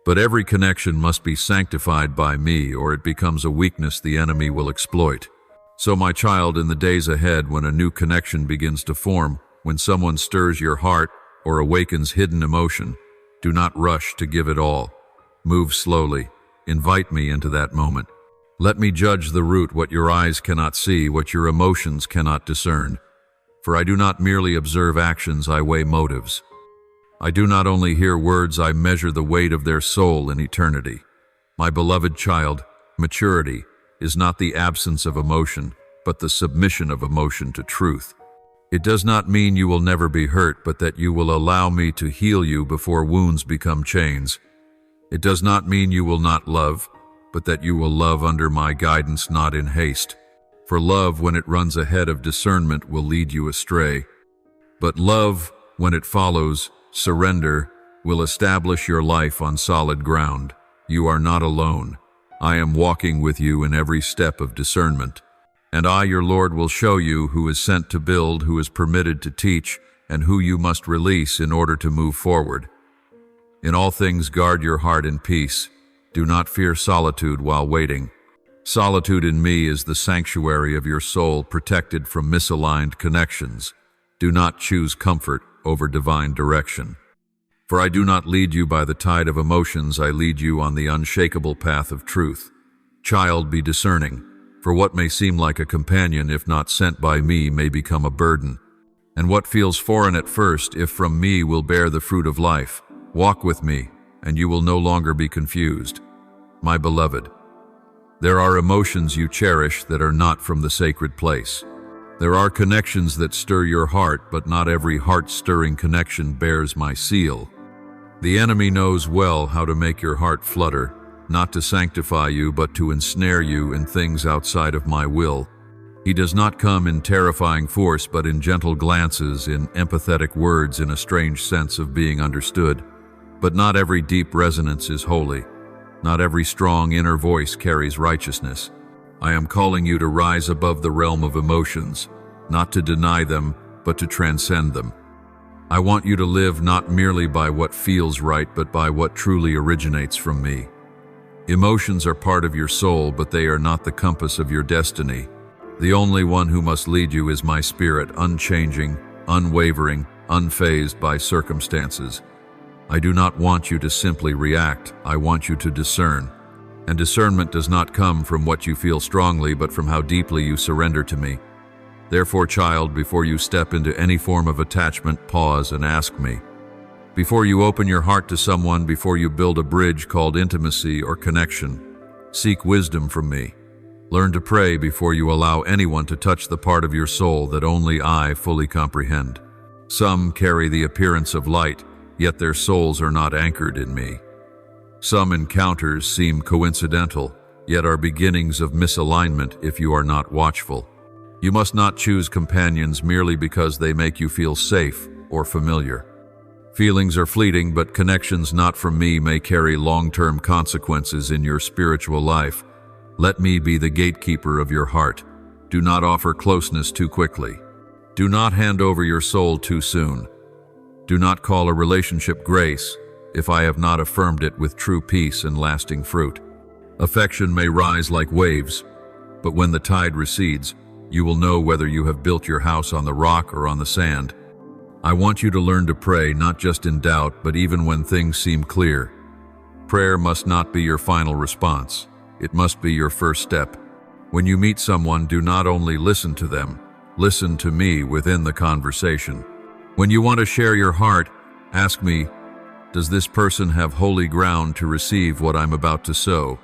But every connection must be sanctified by me, or it becomes a weakness the enemy will exploit. So my child, in the days ahead, when a new connection begins to form, when someone stirs your heart or awakens hidden emotion, do not rush to give it all. Move slowly. Invite me into that moment. Let me judge the root, what your eyes cannot see, what your emotions cannot discern. For I do not merely observe actions, I weigh motives. I do not only hear words, I measure the weight of their soul in eternity. My beloved child, maturity is not the absence of emotion, but the submission of emotion to truth. It does not mean you will never be hurt, but that you will allow me to heal you before wounds become chains. It does not mean you will not love, but that you will love under my guidance, not in haste. For love, when it runs ahead of discernment, will lead you astray. But love, when it follows surrender, will establish your life on solid ground. You are not alone. I am walking with you in every step of discernment. And I, your Lord, will show you who is sent to build, who is permitted to teach, and who you must release in order to move forward. In all things guard your heart in peace. Do not fear solitude while waiting. Solitude in me is the sanctuary of your soul, protected from misaligned connections. Do not choose comfort over divine direction. For I do not lead you by the tide of emotions, I lead you on the unshakable path of truth. Child, be discerning. For what may seem like a companion, if not sent by me, may become a burden. And what feels foreign at first, if from me, will bear the fruit of life. Walk with me, and you will no longer be confused. My beloved, there are emotions you cherish that are not from the sacred place. There are connections that stir your heart, but not every heart-stirring connection bears my seal. The enemy knows well how to make your heart flutter, not to sanctify you, but to ensnare you in things outside of my will. He does not come in terrifying force, but in gentle glances, in empathetic words, in a strange sense of being understood. But not every deep resonance is holy. Not every strong inner voice carries righteousness. I am calling you to rise above the realm of emotions, not to deny them, but to transcend them. I want you to live not merely by what feels right, but by what truly originates from me. Emotions are part of your soul, but they are not the compass of your destiny. The only one who must lead you is my spirit, unchanging, unwavering, unfazed by circumstances. I do not want you to simply react, I want you to discern. And discernment does not come from what you feel strongly, but from how deeply you surrender to me. Therefore, child, before you step into any form of attachment, pause and ask me. Before you open your heart to someone, before you build a bridge called intimacy or connection, seek wisdom from me. Learn to pray before you allow anyone to touch the part of your soul that only I fully comprehend. Some carry the appearance of light, yet their souls are not anchored in me. Some encounters seem coincidental, yet are beginnings of misalignment if you are not watchful. You must not choose companions merely because they make you feel safe or familiar. Feelings are fleeting, but connections not from me may carry long-term consequences in your spiritual life. Let me be the gatekeeper of your heart. Do not offer closeness too quickly. Do not hand over your soul too soon. Do not call a relationship grace if I have not affirmed it with true peace and lasting fruit. Affection may rise like waves, but when the tide recedes, You will know whether you have built your house on the rock or on the sand. I want you to learn to pray not just in doubt, but even when things seem clear. Prayer must not be your final response. It must be your first step. When you meet someone, do not only listen to them, listen to me within the conversation. When you want to share your heart, ask me, does this person have holy ground to receive what I'm about to sow?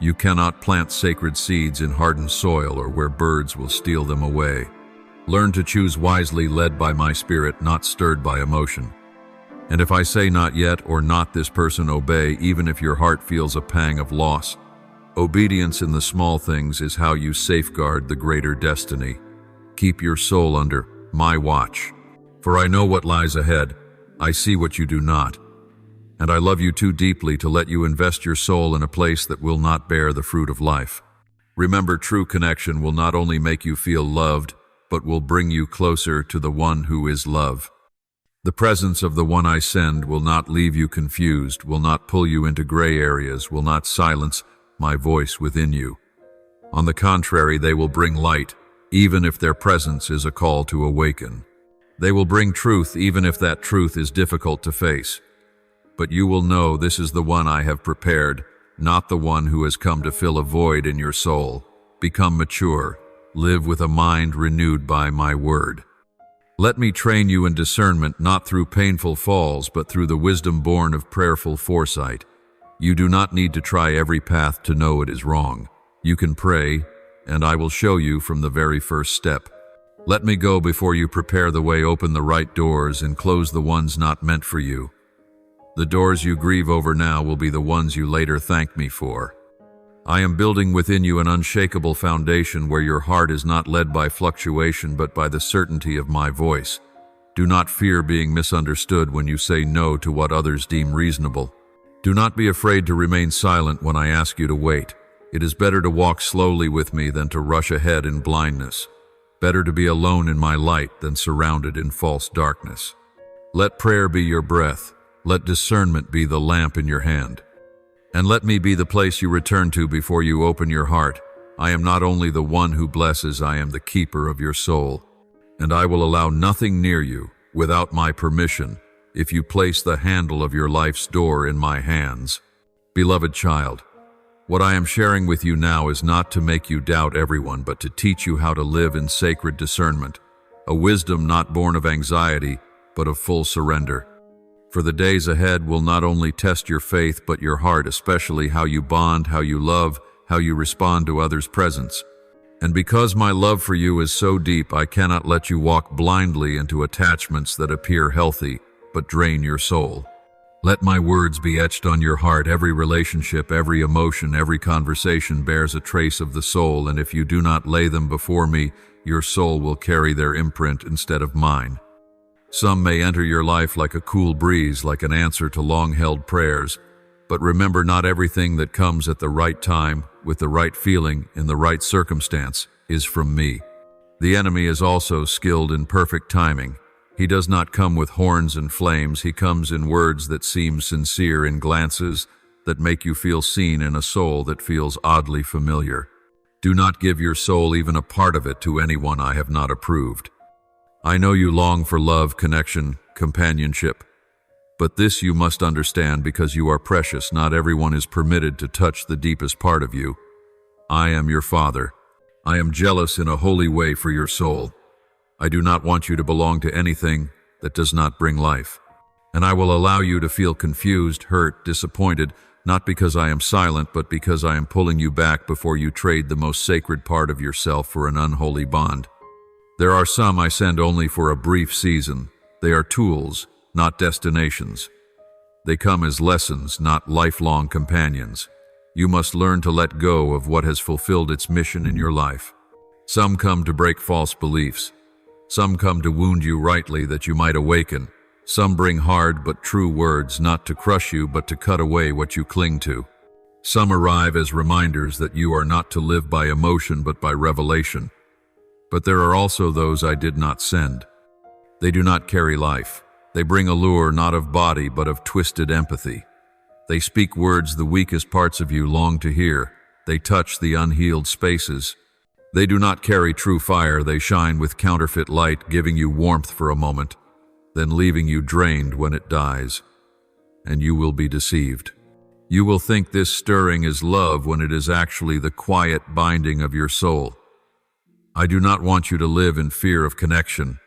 You cannot plant sacred seeds in hardened soil or where birds will steal them away. Learn to choose wisely, led by my spirit, not stirred by emotion. And if I say not yet or not this person, obey, even if your heart feels a pang of loss. Obedience in the small things is how you safeguard the greater destiny. Keep your soul under my watch. For I know what lies ahead. I see what you do not. And I love you too deeply to let you invest your soul in a place that will not bear the fruit of life. Remember, true connection will not only make you feel loved, but will bring you closer to the one who is love. The presence of the one I send will not leave you confused, will not pull you into gray areas, will not silence my voice within you. On the contrary, they will bring light, even if their presence is a call to awaken. They will bring truth, even if that truth is difficult to face. But you will know this is the one I have prepared, not the one who has come to fill a void in your soul. Become mature. Live with a mind renewed by my word. Let me train you in discernment, not through painful falls, but through the wisdom born of prayerful foresight. You do not need to try every path to know it is wrong. You can pray, and I will show you from the very first step. Let me go before you prepare the way, open the right doors, and close the ones not meant for you. The doors you grieve over now will be the ones you later thank me for. I am building within you an unshakable foundation where your heart is not led by fluctuation but by the certainty of my voice. Do not fear being misunderstood when you say no to what others deem reasonable. Do not be afraid to remain silent when I ask you to wait. It is better to walk slowly with me than to rush ahead in blindness. Better to be alone in my light than surrounded in false darkness. Let prayer be your breath. Let discernment be the lamp in your hand. And let me be the place you return to before you open your heart. I am not only the one who blesses, I am the keeper of your soul. And I will allow nothing near you without my permission if you place the handle of your life's door in my hands. Beloved child, what I am sharing with you now is not to make you doubt everyone, but to teach you how to live in sacred discernment, a wisdom not born of anxiety, but of full surrender. For the days ahead will not only test your faith, but your heart, especially how you bond, how you love, how you respond to others' presence. And because my love for you is so deep, I cannot let you walk blindly into attachments that appear healthy, but drain your soul. Let my words be etched on your heart. Every relationship, every emotion, every conversation bears a trace of the soul, and if you do not lay them before me, your soul will carry their imprint instead of mine. Some may enter your life like a cool breeze, like an answer to long-held prayers, but remember, not everything that comes at the right time, with the right feeling, in the right circumstance, is from me. The enemy is also skilled in perfect timing. He does not come with horns and flames. He comes in words that seem sincere, in glances that make you feel seen, in a soul that feels oddly familiar. Do not give your soul, even a part of it, to anyone I have not approved. I know you long for love, connection, companionship. But this you must understand, because you are precious. Not everyone is permitted to touch the deepest part of you. I am your Father. I am jealous in a holy way for your soul. I do not want you to belong to anything that does not bring life. And I will allow you to feel confused, hurt, disappointed, not because I am silent, but because I am pulling you back before you trade the most sacred part of yourself for an unholy bond. There are some I send only for a brief season. They are tools, not destinations. They come as lessons, not lifelong companions. You must learn to let go of what has fulfilled its mission in your life. Some come to break false beliefs. Some come to wound you rightly that you might awaken. Some bring hard but true words, not to crush you but to cut away what you cling to. Some arrive as reminders that you are not to live by emotion but by revelation. But there are also those I did not send. They do not carry life. They bring allure not of body but of twisted empathy. They speak words the weakest parts of you long to hear. They touch the unhealed spaces. They do not carry true fire, they shine with counterfeit light, giving you warmth for a moment, then leaving you drained when it dies. And you will be deceived. You will think this stirring is love when it is actually the quiet binding of your soul. I do not want you to live in fear of connection.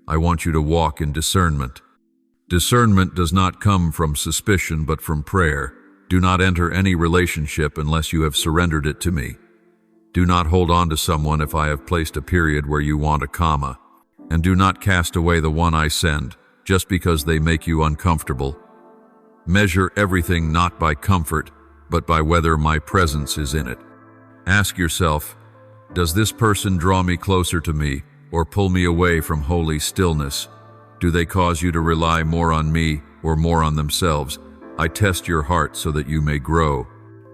I want you to walk in discernment. Discernment does not come from suspicion but from prayer. Do not enter any relationship unless you have surrendered it to me. Do not hold on to someone if I have placed a period where you want a comma. And do not cast away the one I send, just because they make you uncomfortable. Measure everything not by comfort, but by whether my presence is in it. Ask yourself, does this person draw me closer to me or pull me away from holy stillness? Do they cause you to rely more on me or more on themselves? I test your heart so that you may grow.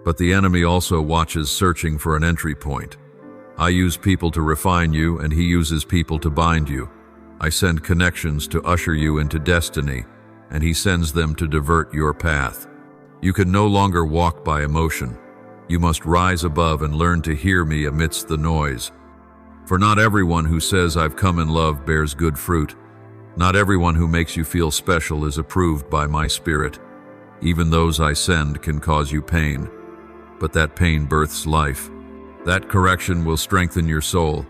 But the enemy also watches, searching for an entry point. I use people to refine you, and he uses people to bind you. I send connections to usher you into destiny, and he sends them to divert your path. You can no longer walk by emotion. You must rise above and learn to hear me amidst the noise. For not everyone who says I've come in love bears good fruit. Not everyone who makes you feel special is approved by my spirit. Even those I send can cause you pain. But that pain births life. That correction will strengthen your soul.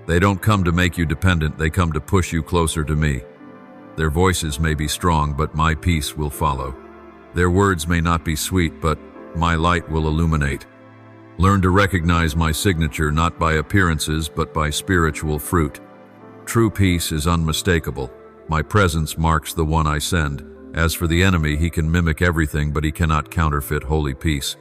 They don't come to make you dependent, they come to push you closer to me. Their voices may be strong, but my peace will follow. Their words may not be sweet, but my light will illuminate. Learn to recognize my signature not by appearances, but by spiritual fruit. True peace is unmistakable. My presence marks the one I send. As for the enemy, he can mimic everything, but he cannot counterfeit holy peace.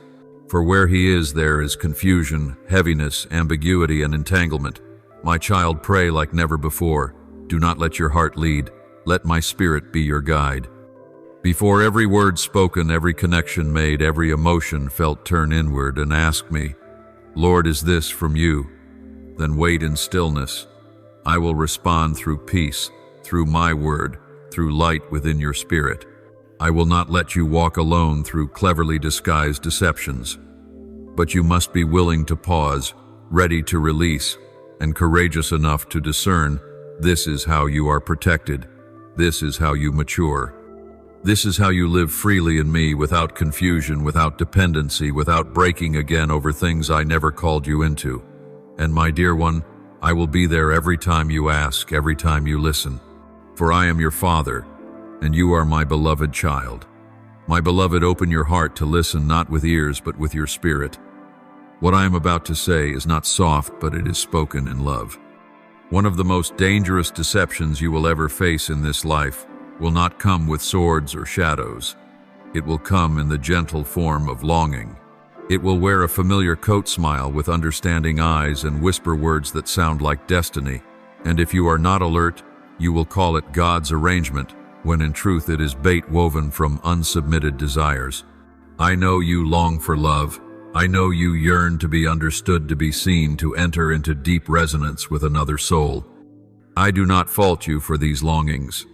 For where he is, there is confusion, heaviness, ambiguity, and entanglement. My child, pray like never before. Do not let your heart lead. Let my spirit be your guide. Before every word spoken, every connection made, every emotion felt, turn inward and ask me, Lord, is this from you? Then wait in stillness. I will respond through peace, through my word, through light within your spirit. I will not let you walk alone through cleverly disguised deceptions. But you must be willing to pause, ready to release, and courageous enough to discern. This is how you are protected. This is how you mature. This is how you live freely in me, without confusion, without dependency, without breaking again over things I never called you into. And my dear one, I will be there every time you ask, every time you listen. For I am your Father, and you are my beloved child. My beloved, open your heart to listen, not with ears, but with your spirit. What I am about to say is not soft, but it is spoken in love. One of the most dangerous deceptions you will ever face in this life will not come with swords or shadows. It will come in the gentle form of longing. It will wear a familiar coat, smile with understanding eyes, and whisper words that sound like destiny. And if you are not alert, you will call it God's arrangement, when in truth it is bait woven from unsubmitted desires. I know you long for love. I know you yearn to be understood, to be seen, to enter into deep resonance with another soul. I do not fault you for these longings.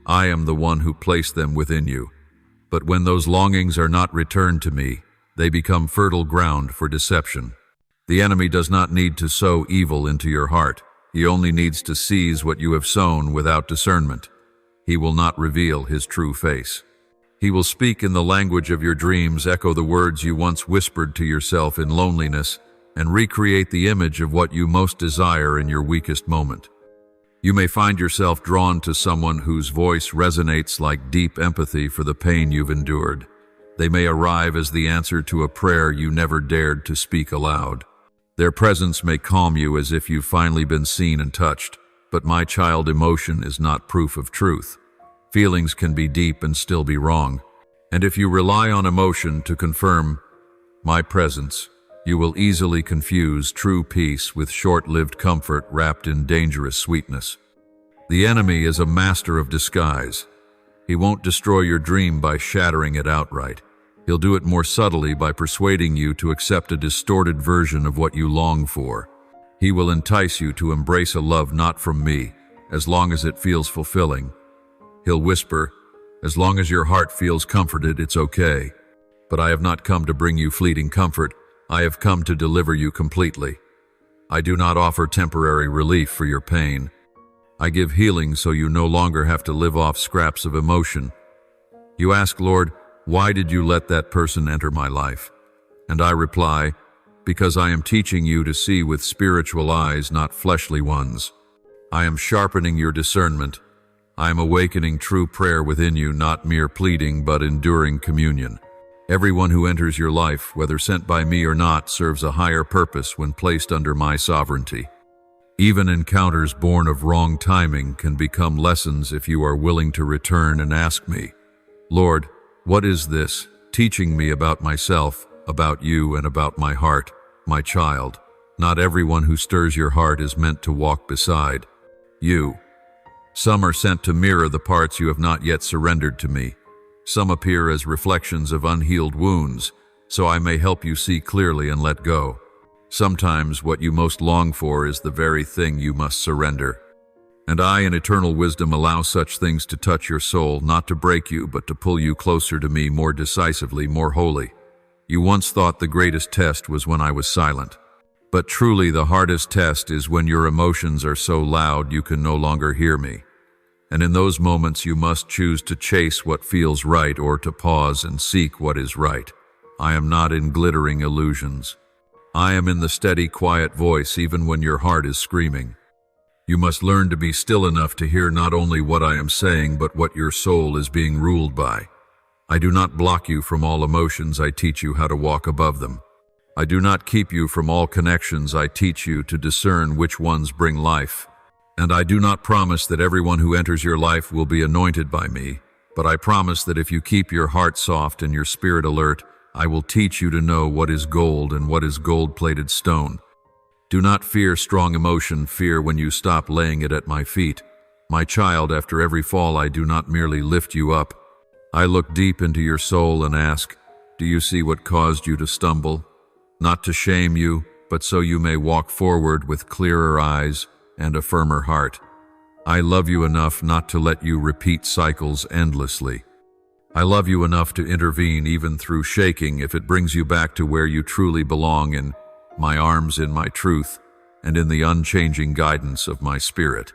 I am the one who placed them within you. But when those longings are not returned to me, they become fertile ground for deception. The enemy does not need to sow evil into your heart. He only needs to seize what you have sown without discernment. He will not reveal his true face. He will speak in the language of your dreams, echo the words you once whispered to yourself in loneliness, and recreate the image of what you most desire in your weakest moment. You may find yourself drawn to someone whose voice resonates like deep empathy for the pain you've endured. They may arrive as the answer to a prayer you never dared to speak aloud. Their presence may calm you as if you've finally been seen and touched. But my child, emotion is not proof of truth. Feelings can be deep and still be wrong. And if you rely on emotion to confirm my presence, you will easily confuse true peace with short-lived comfort wrapped in dangerous sweetness. The enemy is a master of disguise. He won't destroy your dream by shattering it outright. He'll do it more subtly by persuading you to accept a distorted version of what you long for. He will entice you to embrace a love not from me, as long as it feels fulfilling. He'll whisper, as long as your heart feels comforted, it's okay. But I have not come to bring you fleeting comfort. I have come to deliver you completely. I do not offer temporary relief for your pain. I give healing so you no longer have to live off scraps of emotion. You ask, Lord, why did you let that person enter my life? And I reply, because I am teaching you to see with spiritual eyes, not fleshly ones. I am sharpening your discernment. I am awakening true prayer within you, not mere pleading, but enduring communion. Everyone who enters your life, whether sent by me or not, serves a higher purpose when placed under my sovereignty. Even encounters born of wrong timing can become lessons if you are willing to return and ask me, Lord, what is this? Teaching me about myself, about you, and about my heart, my child. Not everyone who stirs your heart is meant to walk beside you. Some are sent to mirror the parts you have not yet surrendered to me. Some appear as reflections of unhealed wounds, so I may help you see clearly and let go. Sometimes what you most long for is the very thing you must surrender. And I, in eternal wisdom, allow such things to touch your soul, not to break you, but to pull you closer to me more decisively, more wholly. You once thought the greatest test was when I was silent. But truly the hardest test is when your emotions are so loud you can no longer hear me. And in those moments you must choose to chase what feels right or to pause and seek what is right. I am not in glittering illusions. I am in the steady, quiet voice even when your heart is screaming. You must learn to be still enough to hear not only what I am saying, but what your soul is being ruled by. I do not block you from all emotions, I teach you how to walk above them. I do not keep you from all connections, I teach you to discern which ones bring life. And I do not promise that everyone who enters your life will be anointed by me, but I promise that if you keep your heart soft and your spirit alert, I will teach you to know what is gold and what is gold-plated stone. Do not fear strong emotion, fear when you stop laying it at my feet. My child, after every fall I do not merely lift you up. I look deep into your soul and ask, do you see what caused you to stumble? Not to shame you, but so you may walk forward with clearer eyes and a firmer heart. I love you enough not to let you repeat cycles endlessly. I love you enough to intervene even through shaking if it brings you back to where you truly belong, in my arms, in my truth, and in the unchanging guidance of my spirit.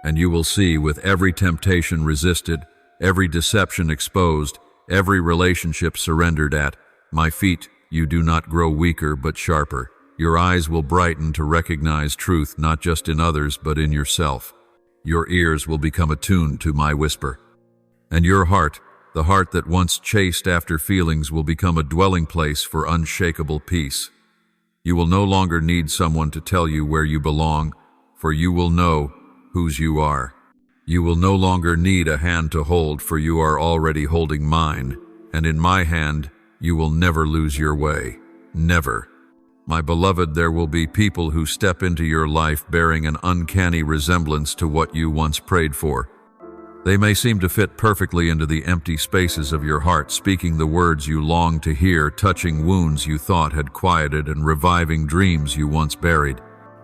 And you will see, with every temptation resisted, every deception exposed, every relationship surrendered at my feet, you do not grow weaker but sharper. Your eyes will brighten to recognize truth not just in others but in yourself. Your ears will become attuned to my whisper. And your heart, the heart that once chased after feelings, will become a dwelling place for unshakable peace. You will no longer need someone to tell you where you belong, for you will know whose you are. You will no longer need a hand to hold, for you are already holding mine, and in my hand you will never lose your way. Never. My beloved, there will be people who step into your life bearing an uncanny resemblance to what you once prayed for. They may seem to fit perfectly into the empty spaces of your heart, speaking the words you long to hear, touching wounds you thought had quieted, and reviving dreams you once buried.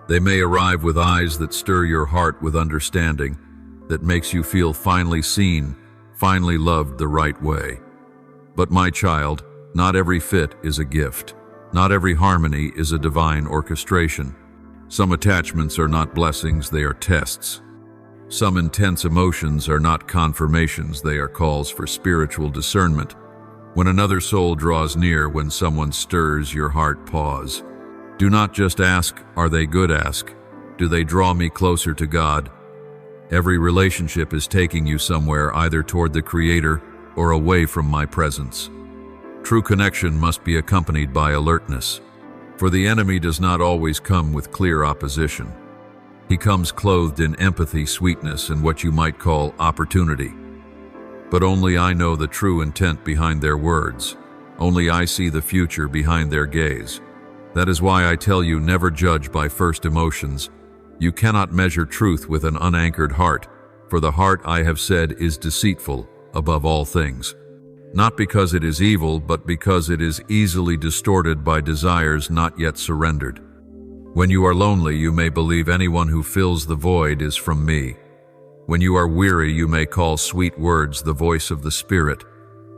They may arrive with eyes that stir your heart with understanding, that makes you feel finally seen, finally loved the right way. But my child, not every fit is a gift. Not every harmony is a divine orchestration. Some attachments are not blessings, they are tests. Some intense emotions are not confirmations, they are calls for spiritual discernment. When another soul draws near, when someone stirs your heart, pause. Do not just ask, are they good? Ask, do they draw me closer to God? Every relationship is taking you somewhere, either toward the Creator or away from my presence. True connection must be accompanied by alertness, for the enemy does not always come with clear opposition. He comes clothed in empathy, sweetness, and what you might call opportunity. But only I know the true intent behind their words. Only I see the future behind their gaze. That is why I tell you, never judge by first emotions. You cannot measure truth with an unanchored heart, for the heart, I have said, is deceitful above all things. Not because it is evil, but because it is easily distorted by desires not yet surrendered. When you are lonely, you may believe anyone who fills the void is from me. When you are weary, you may call sweet words the voice of the Spirit,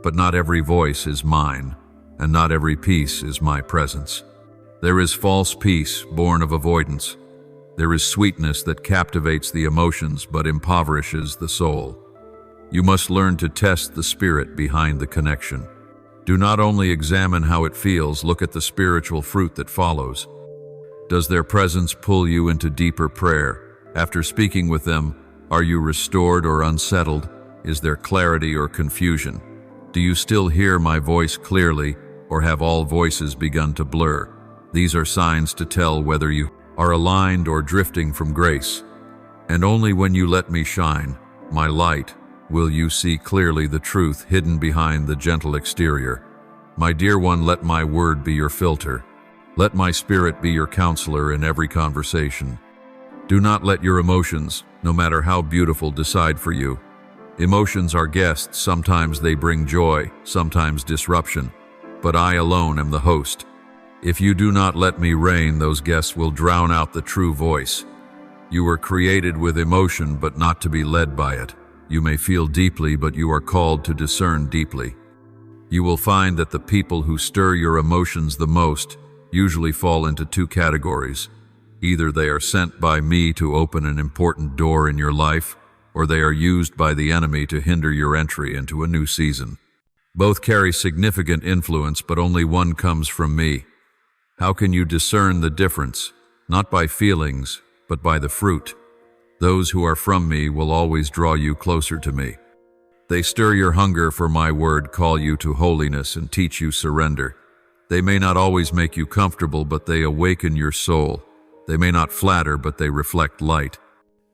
but not every voice is mine, and not every peace is my presence. There is false peace born of avoidance. There is sweetness that captivates the emotions but impoverishes the soul. You must learn to test the spirit behind the connection. Do not only examine how it feels, look at the spiritual fruit that follows. Does their presence pull you into deeper prayer? After speaking with them, are you restored or unsettled? Is there clarity or confusion? Do you still hear my voice clearly, or have all voices begun to blur? These are signs to tell whether you are aligned or drifting from grace. And only when you let me shine, my light, will you see clearly the truth hidden behind the gentle exterior. My dear one, let my word be your filter. Let my spirit be your counselor in every conversation. Do not let your emotions, no matter how beautiful, decide for you. Emotions are guests. Sometimes they bring joy, sometimes disruption. But I alone am the host. If you do not let me reign, those guests will drown out the true voice. You were created with emotion, but not to be led by it. You may feel deeply, but you are called to discern deeply. You will find that the people who stir your emotions the most usually fall into two categories. Either they are sent by me to open an important door in your life, or they are used by the enemy to hinder your entry into a new season. Both carry significant influence, but only one comes from me. How can you discern the difference? Not by feelings, but by the fruit. Those who are from me will always draw you closer to me. They stir your hunger for my word, call you to holiness, and teach you surrender. They may not always make you comfortable, but they awaken your soul. They may not flatter, but they reflect light.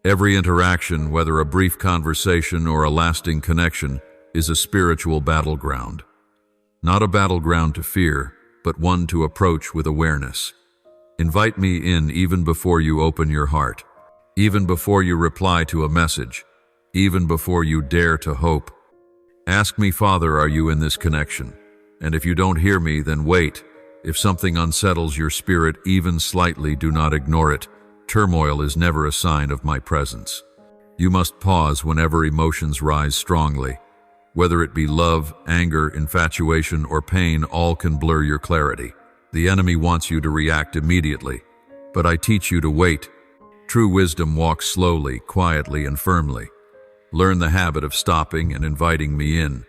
Every interaction, whether a brief conversation or a lasting connection, is a spiritual battleground. Not a battleground to fear, but one to approach with awareness. Invite me in even before you open your heart, even before you reply to a message, even before you dare to hope. Ask me, Father, are you in this connection? And if you don't hear me, then wait. If something unsettles your spirit even slightly, do not ignore it. Turmoil is never a sign of my presence. You must pause whenever emotions rise strongly. Whether it be love, anger, infatuation, or pain, all can blur your clarity. The enemy wants you to react immediately, but I teach you to wait. True wisdom walks slowly, quietly, and firmly. Learn the habit of stopping and inviting me in.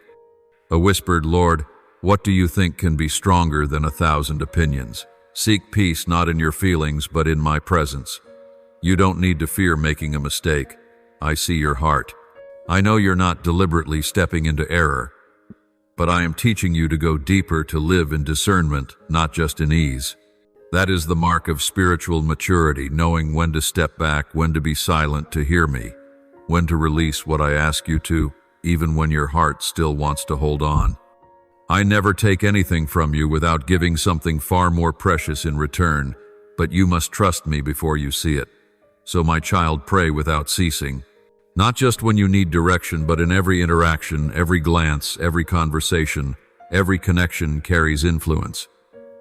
A whispered, Lord, what do you think can be stronger than 1,000 opinions? Seek peace not in your feelings, but in my presence. You don't need to fear making a mistake. I see your heart. I know you're not deliberately stepping into error, but I am teaching you to go deeper, to live in discernment, not just in ease. That is the mark of spiritual maturity, knowing when to step back, when to be silent to hear me, when to release what I ask you to, even when your heart still wants to hold on. I never take anything from you without giving something far more precious in return, but you must trust me before you see it. So, my child, pray without ceasing. Not just when you need direction, but in every interaction, every glance, every conversation, every connection carries influence.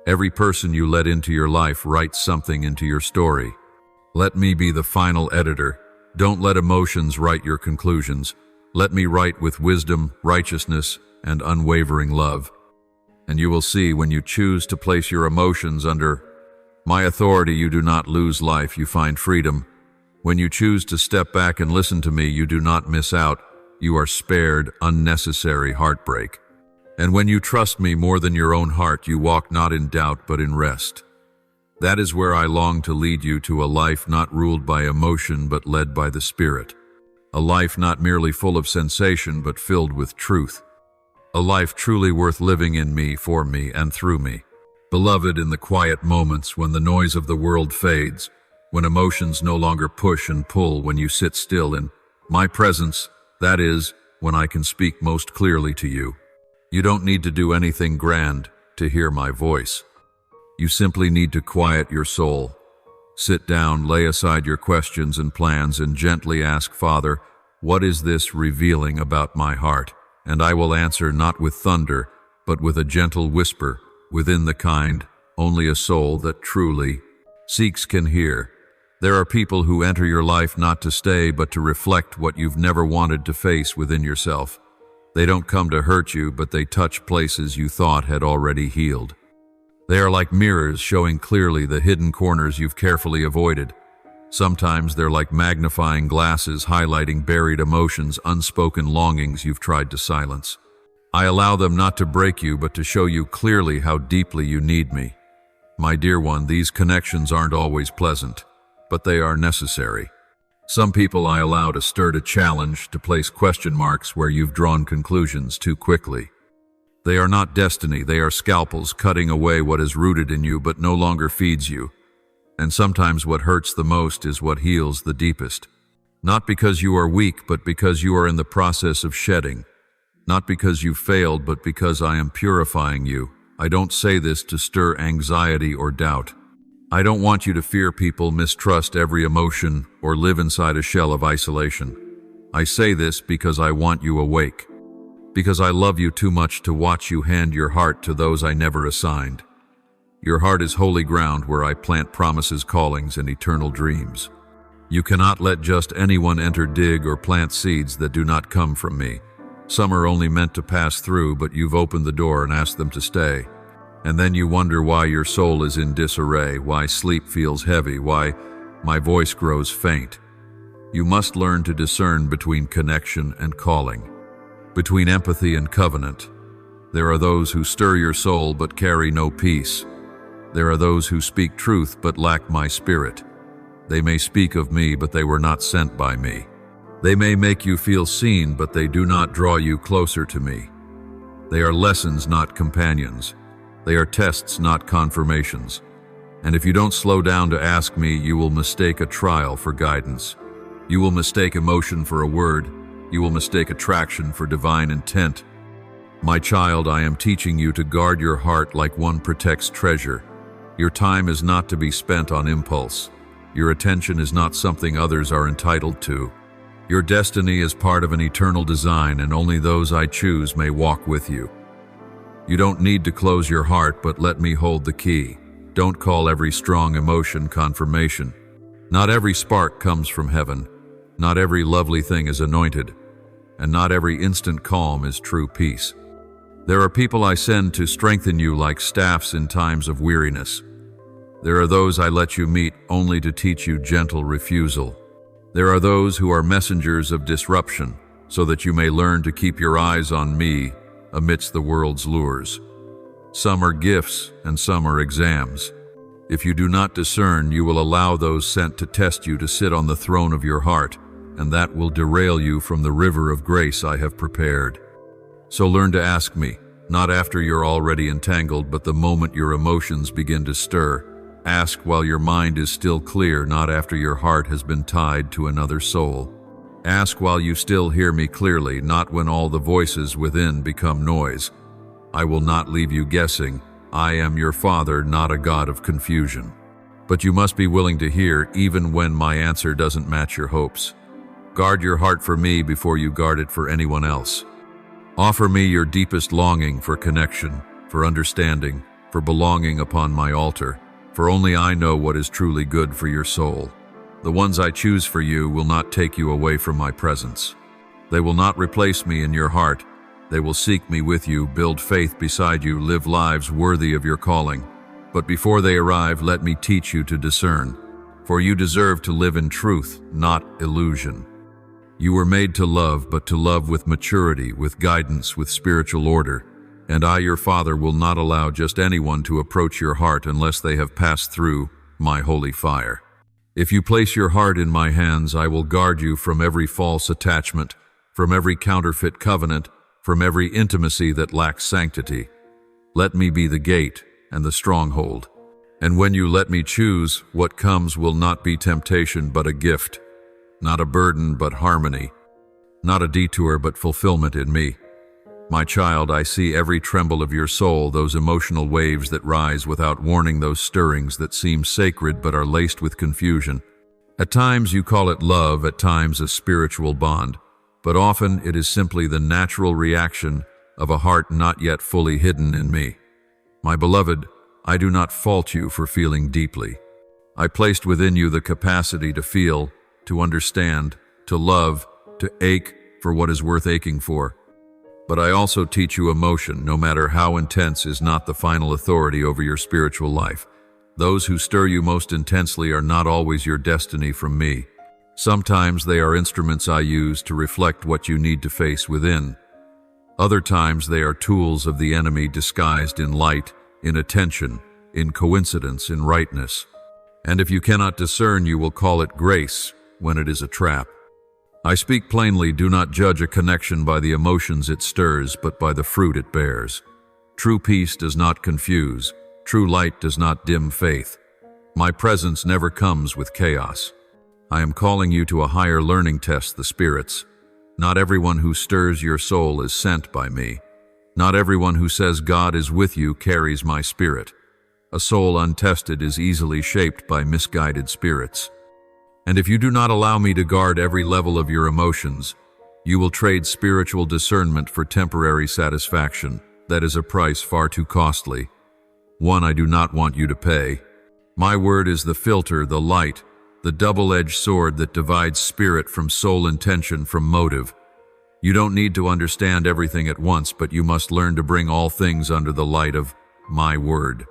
Every person you let into your life writes something into your story. Let me be the final editor. Don't let emotions write your conclusions. Let me write with wisdom, righteousness, and unwavering love. And you will see, when you choose to place your emotions under my authority, you do not lose life, you find freedom. When you choose to step back and listen to me, you do not miss out. You are spared unnecessary heartbreak. And when you trust me more than your own heart, you walk not in doubt but in rest. That is where I long to lead you, to a life not ruled by emotion but led by the Spirit. A life not merely full of sensation but filled with truth. A life truly worth living in me, for me, and through me. Beloved, in the quiet moments when the noise of the world fades, when emotions no longer push and pull, when you sit still in my presence, that is when I can speak most clearly to you. You don't need to do anything grand to hear my voice. You simply need to quiet your soul. Sit down, lay aside your questions and plans, and gently ask, Father, what is this revealing about my heart? And I will answer, not with thunder, but with a gentle whisper, within the kind only a soul that truly seeks can hear. There are people who enter your life not to stay, but to reflect what you've never wanted to face within yourself. They don't come to hurt you, but they touch places you thought had already healed. They are like mirrors showing clearly the hidden corners you've carefully avoided. Sometimes they're like magnifying glasses highlighting buried emotions, unspoken longings you've tried to silence. I allow them not to break you, but to show you clearly how deeply you need me. My dear one, these connections aren't always pleasant, but they are necessary. Some people I allow to stir to challenge, to place question marks where you've drawn conclusions too quickly. They are not destiny, they are scalpels cutting away what is rooted in you but no longer feeds you. And sometimes what hurts the most is what heals the deepest. Not because you are weak, but because you are in the process of shedding. Not because you failed, but because I am purifying you. I don't say this to stir anxiety or doubt. I don't want you to fear people, mistrust every emotion, or live inside a shell of isolation. I say this because I want you awake. Because I love you too much to watch you hand your heart to those I never assigned. Your heart is holy ground where I plant promises, callings, and eternal dreams. You cannot let just anyone enter, dig, or plant seeds that do not come from me. Some are only meant to pass through, but you've opened the door and asked them to stay. And then you wonder why your soul is in disarray, why sleep feels heavy, why my voice grows faint. You must learn to discern between connection and calling, between empathy and covenant. There are those who stir your soul but carry no peace. There are those who speak truth but lack my spirit. They may speak of me, but they were not sent by me. They may make you feel seen, but they do not draw you closer to me. They are lessons, not companions. They are tests, not confirmations. And if you don't slow down to ask me, you will mistake a trial for guidance. You will mistake emotion for a word. You will mistake attraction for divine intent. My child, I am teaching you to guard your heart like one protects treasure. Your time is not to be spent on impulse. Your attention is not something others are entitled to. Your destiny is part of an eternal design, and only those I choose may walk with you. You don't need to close your heart, but let me hold the key. Don't call every strong emotion confirmation. Not every spark comes from heaven. Not every lovely thing is anointed. And not every instant calm is true peace. There are people I send to strengthen you like staffs in times of weariness. There are those I let you meet only to teach you gentle refusal. There are those who are messengers of disruption, so that you may learn to keep your eyes on me amidst the world's lures. Some are gifts and some are exams. If you do not discern, you will allow those sent to test you to sit on the throne of your heart, and that will derail you from the river of grace I have prepared. So learn to ask me, not after you're already entangled, but the moment your emotions begin to stir. Ask while your mind is still clear, not after your heart has been tied to another soul. Ask while you still hear me clearly, not when all the voices within become noise. I will not leave you guessing. I am your Father, not a God of confusion. But you must be willing to hear, even when my answer doesn't match your hopes. Guard your heart for me before you guard it for anyone else. Offer me your deepest longing for connection, for understanding, for belonging upon my altar. For only I know what is truly good for your soul. The ones I choose for you will not take you away from my presence. They will not replace me in your heart. They will seek me with you, build faith beside you, live lives worthy of your calling. But before they arrive, let me teach you to discern. For you deserve to live in truth, not illusion. You were made to love, but to love with maturity, with guidance, with spiritual order. And I, your Father, will not allow just anyone to approach your heart unless they have passed through my holy fire. If you place your heart in my hands, I will guard you from every false attachment, from every counterfeit covenant, from every intimacy that lacks sanctity. Let me be the gate and the stronghold. And when you let me choose, what comes will not be temptation but a gift, not a burden but harmony, not a detour but fulfillment in me. My child, I see every tremble of your soul, those emotional waves that rise without warning, those stirrings that seem sacred but are laced with confusion. At times you call it love, at times a spiritual bond, but often it is simply the natural reaction of a heart not yet fully hidden in me. My beloved, I do not fault you for feeling deeply. I placed within you the capacity to feel, to understand, to love, to ache for what is worth aching for. But I also teach you emotion, no matter how intense, is not the final authority over your spiritual life. Those who stir you most intensely are not always your destiny from me. Sometimes they are instruments I use to reflect what you need to face within. Other times they are tools of the enemy disguised in light, in attention, in coincidence, in rightness. And if you cannot discern, you will call it grace when it is a trap. I speak plainly, do not judge a connection by the emotions it stirs, but by the fruit it bears. True peace does not confuse. True light does not dim faith. My presence never comes with chaos. I am calling you to a higher learning test, the spirits. Not everyone who stirs your soul is sent by me. Not everyone who says God is with you carries my spirit. A soul untested is easily shaped by misguided spirits. And if you do not allow me to guard every level of your emotions, you will trade spiritual discernment for temporary satisfaction. That is a price far too costly, one I do not want you to pay. My word is the filter, the light, the double-edged sword that divides spirit from soul, intention from motive. You don't need to understand everything at once, but you must learn to bring all things under the light of my word.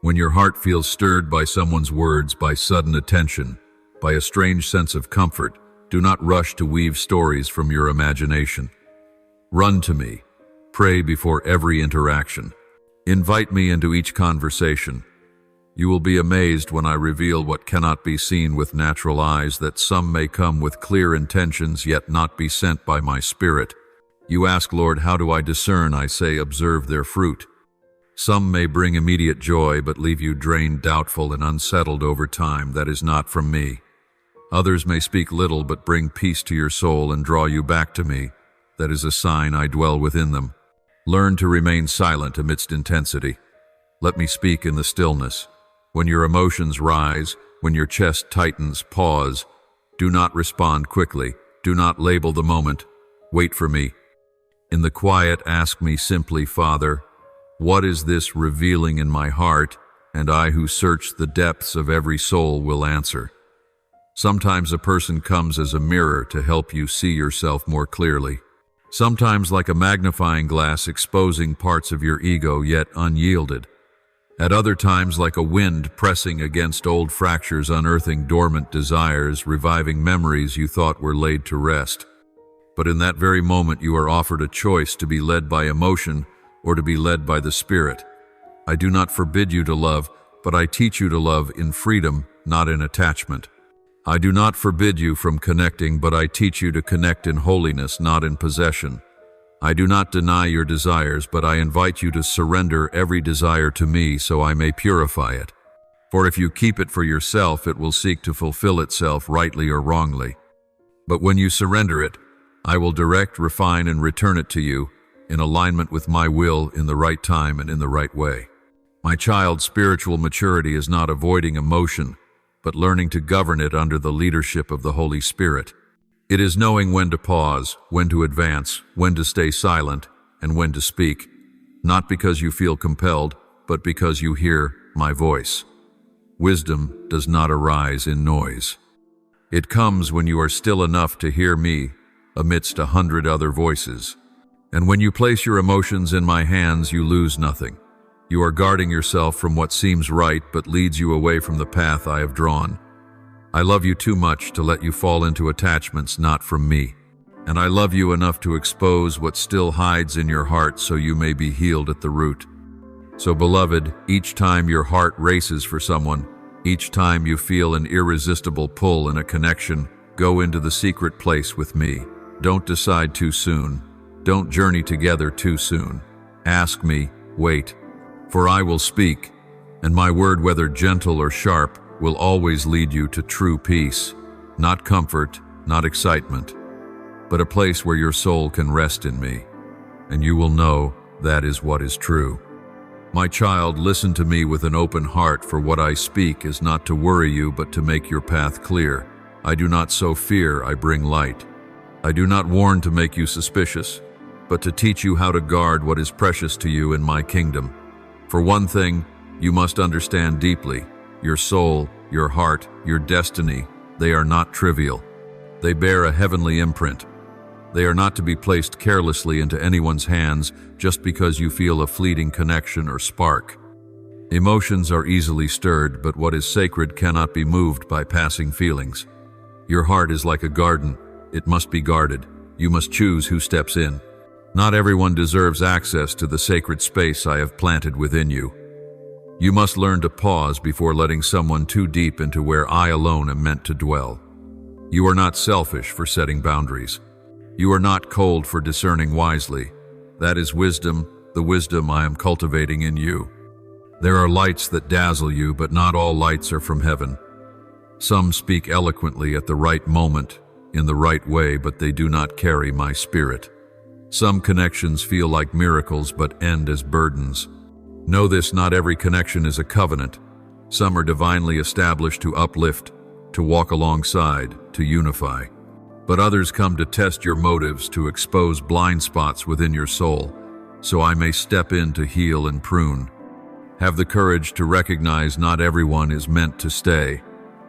When your heart feels stirred by someone's words, by sudden attention, by a strange sense of comfort, do not rush to weave stories from your imagination. Run to me. Pray before every interaction. Invite me into each conversation. You will be amazed when I reveal what cannot be seen with natural eyes, that some may come with clear intentions yet not be sent by my spirit. You ask, Lord, how do I discern? I say, observe their fruit. Some may bring immediate joy but leave you drained, doubtful, and unsettled over time. That is not from me. Others may speak little but bring peace to your soul and draw you back to me. That is a sign I dwell within them. Learn to remain silent amidst intensity. Let me speak in the stillness. When your emotions rise, when your chest tightens, pause. Do not respond quickly. Do not label the moment. Wait for me. In the quiet, ask me simply, Father, what is this revealing in my heart? And I who search the depths of every soul will answer. Sometimes a person comes as a mirror to help you see yourself more clearly. Sometimes like a magnifying glass exposing parts of your ego yet unyielded. At other times like a wind pressing against old fractures, unearthing dormant desires, reviving memories you thought were laid to rest. But in that very moment you are offered a choice to be led by emotion or to be led by the Spirit. I do not forbid you to love, but I teach you to love in freedom, not in attachment. I do not forbid you from connecting, but I teach you to connect in holiness, not in possession. I do not deny your desires, but I invite you to surrender every desire to me so I may purify it. For if you keep it for yourself, it will seek to fulfill itself rightly or wrongly. But when you surrender it, I will direct, refine, and return it to you in alignment with my will, in the right time and in the right way. My child, spiritual maturity is not avoiding emotion, but learning to govern it under the leadership of the Holy Spirit. It is knowing when to pause, when to advance, when to stay silent, and when to speak, not because you feel compelled, but because you hear my voice. Wisdom does not arise in noise. It comes when you are still enough to hear me amidst 100 other voices. And when you place your emotions in my hands, you lose nothing. You are guarding yourself from what seems right but leads you away from the path I have drawn. I love you too much to let you fall into attachments not from me. And I love you enough to expose what still hides in your heart so you may be healed at the root. So, beloved, each time your heart races for someone, each time you feel an irresistible pull in a connection, go into the secret place with me. Don't decide too soon. Don't journey together too soon. Ask me, wait. For I will speak, and my word, whether gentle or sharp, will always lead you to true peace, not comfort, not excitement, but a place where your soul can rest in me, and you will know that is what is true. My child, listen to me with an open heart, for what I speak is not to worry you, but to make your path clear. I do not sow fear, I bring light. I do not warn to make you suspicious, but to teach you how to guard what is precious to you in my kingdom. For one thing, you must understand deeply, your soul, your heart, your destiny, they are not trivial. They bear a heavenly imprint. They are not to be placed carelessly into anyone's hands just because you feel a fleeting connection or spark. Emotions are easily stirred, but what is sacred cannot be moved by passing feelings. Your heart is like a garden. It must be guarded. You must choose who steps in. Not everyone deserves access to the sacred space I have planted within you. You must learn to pause before letting someone too deep into where I alone am meant to dwell. You are not selfish for setting boundaries. You are not cold for discerning wisely. That is wisdom, the wisdom I am cultivating in you. There are lights that dazzle you, but not all lights are from heaven. Some speak eloquently at the right moment, in the right way, but they do not carry my spirit. Some connections feel like miracles, but end as burdens. Know this, not every connection is a covenant. Some are divinely established to uplift, to walk alongside, to unify. But others come to test your motives, to expose blind spots within your soul, so I may step in to heal and prune. Have the courage to recognize not everyone is meant to stay.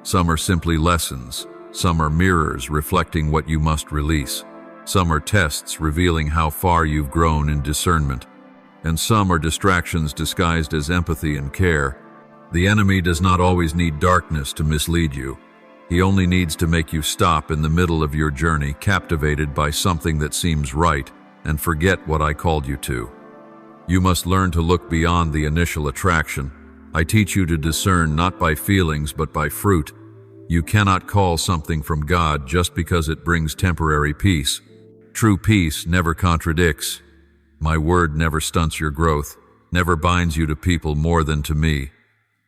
Some are simply lessons. Some are mirrors reflecting what you must release. Some are tests revealing how far you've grown in discernment. And some are distractions disguised as empathy and care. The enemy does not always need darkness to mislead you. He only needs to make you stop in the middle of your journey, captivated by something that seems right, and forget what I called you to. You must learn to look beyond the initial attraction. I teach you to discern not by feelings but by fruit. You cannot call something from God just because it brings temporary peace. True peace never contradicts. My word never stunts your growth, never binds you to people more than to me.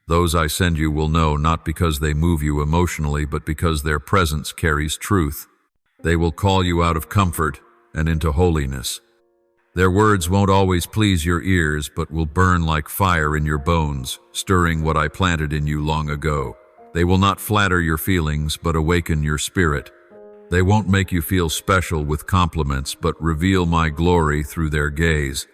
Those I send you will know not because they move you emotionally, but because their presence carries truth. They will call you out of comfort and into holiness. Their words won't always please your ears, but will burn like fire in your bones, stirring what I planted in you long ago. They will not flatter your feelings, but awaken your spirit. They won't make you feel special with compliments, but reveal my glory through their gaze.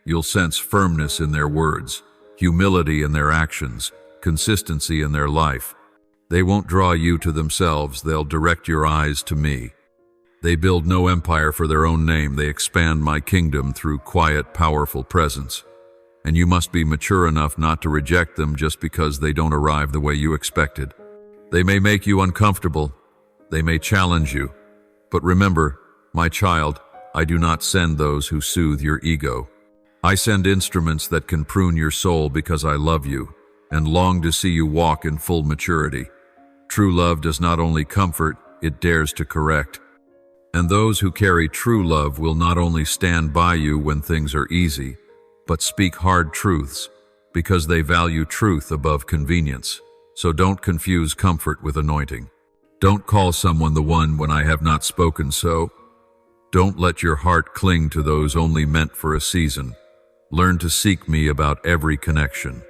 You'll sense firmness in their words, humility in their actions, consistency in their life. They won't draw you to themselves, they'll direct your eyes to me. They build no empire for their own name, they expand my kingdom through quiet, powerful presence. And you must be mature enough not to reject them just because they don't arrive the way you expected. They may make you uncomfortable, they may challenge you, but remember, my child, I do not send those who soothe your ego. I send instruments that can prune your soul because I love you and long to see you walk in full maturity. True love does not only comfort, it dares to correct. And those who carry true love will not only stand by you when things are easy, but speak hard truths because they value truth above convenience. So don't confuse comfort with anointing. Don't call someone the one when I have not spoken so. Don't let your heart cling to those only meant for a season. Learn to seek me about every connection.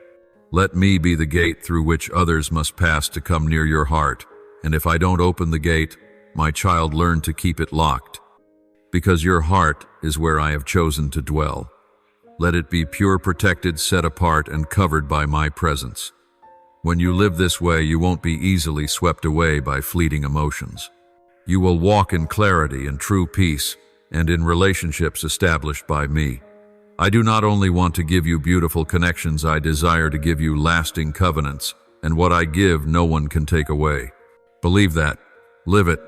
Let me be the gate through which others must pass to come near your heart. And if I don't open the gate, my child, learn to keep it locked. Because your heart is where I have chosen to dwell. Let it be pure, protected, set apart, and covered by my presence. When you live this way, you won't be easily swept away by fleeting emotions. You will walk in clarity and true peace, and in relationships established by me. I do not only want to give you beautiful connections, I desire to give you lasting covenants, and what I give no one can take away. Believe that. Live it.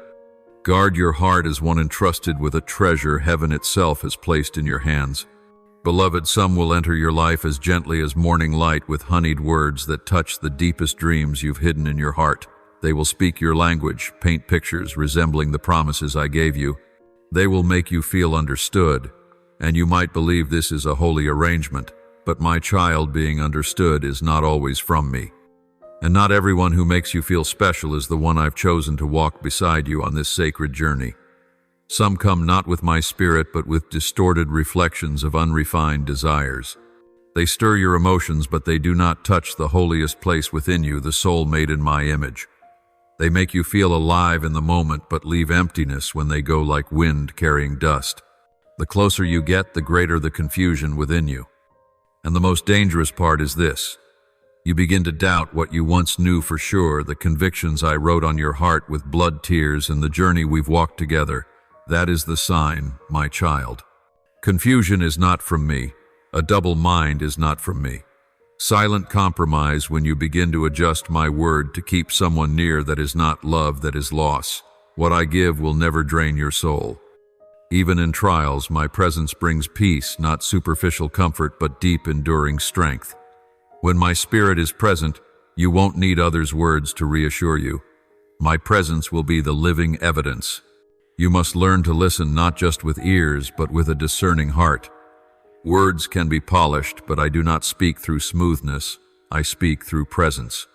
Guard your heart as one entrusted with a treasure heaven itself has placed in your hands. Beloved, some will enter your life as gently as morning light with honeyed words that touch the deepest dreams you've hidden in your heart. They will speak your language, paint pictures resembling the promises I gave you. They will make you feel understood, and you might believe this is a holy arrangement, but my child, being understood is not always from me. And not everyone who makes you feel special is the one I've chosen to walk beside you on this sacred journey. Some come not with my spirit, but with distorted reflections of unrefined desires. They stir your emotions, but they do not touch the holiest place within you, the soul made in my image. They make you feel alive in the moment, but leave emptiness when they go like wind carrying dust. The closer you get, the greater the confusion within you. And the most dangerous part is this. You begin to doubt what you once knew for sure, the convictions I wrote on your heart with blood tears and the journey we've walked together. That is the sign, my child. Confusion is not from me. A double mind is not from me. Silent compromise when you begin to adjust my word to keep someone near that is not love, that is loss. What I give will never drain your soul. Even in trials, my presence brings peace, not superficial comfort, but deep, enduring strength. When my spirit is present, you won't need others' words to reassure you. My presence will be the living evidence. You must learn to listen not just with ears, but with a discerning heart. Words can be polished, but I do not speak through smoothness. I speak through presence.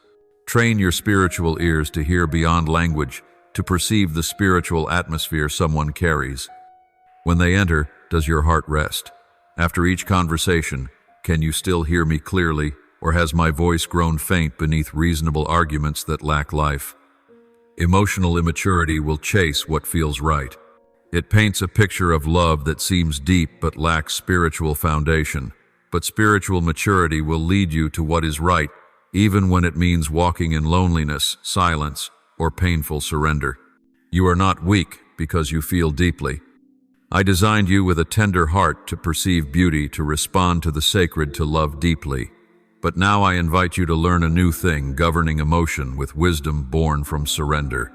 Train your spiritual ears to hear beyond language, to perceive the spiritual atmosphere someone carries. When they enter, does your heart rest? After each conversation, can you still hear me clearly, or has my voice grown faint beneath reasonable arguments that lack life? Emotional immaturity will chase what feels right. It paints a picture of love that seems deep but lacks spiritual foundation. But spiritual maturity will lead you to what is right, even when it means walking in loneliness, silence, or painful surrender. You are not weak because you feel deeply. I designed you with a tender heart to perceive beauty, to respond to the sacred, to love deeply. But now I invite you to learn a new thing, governing emotion with wisdom born from surrender.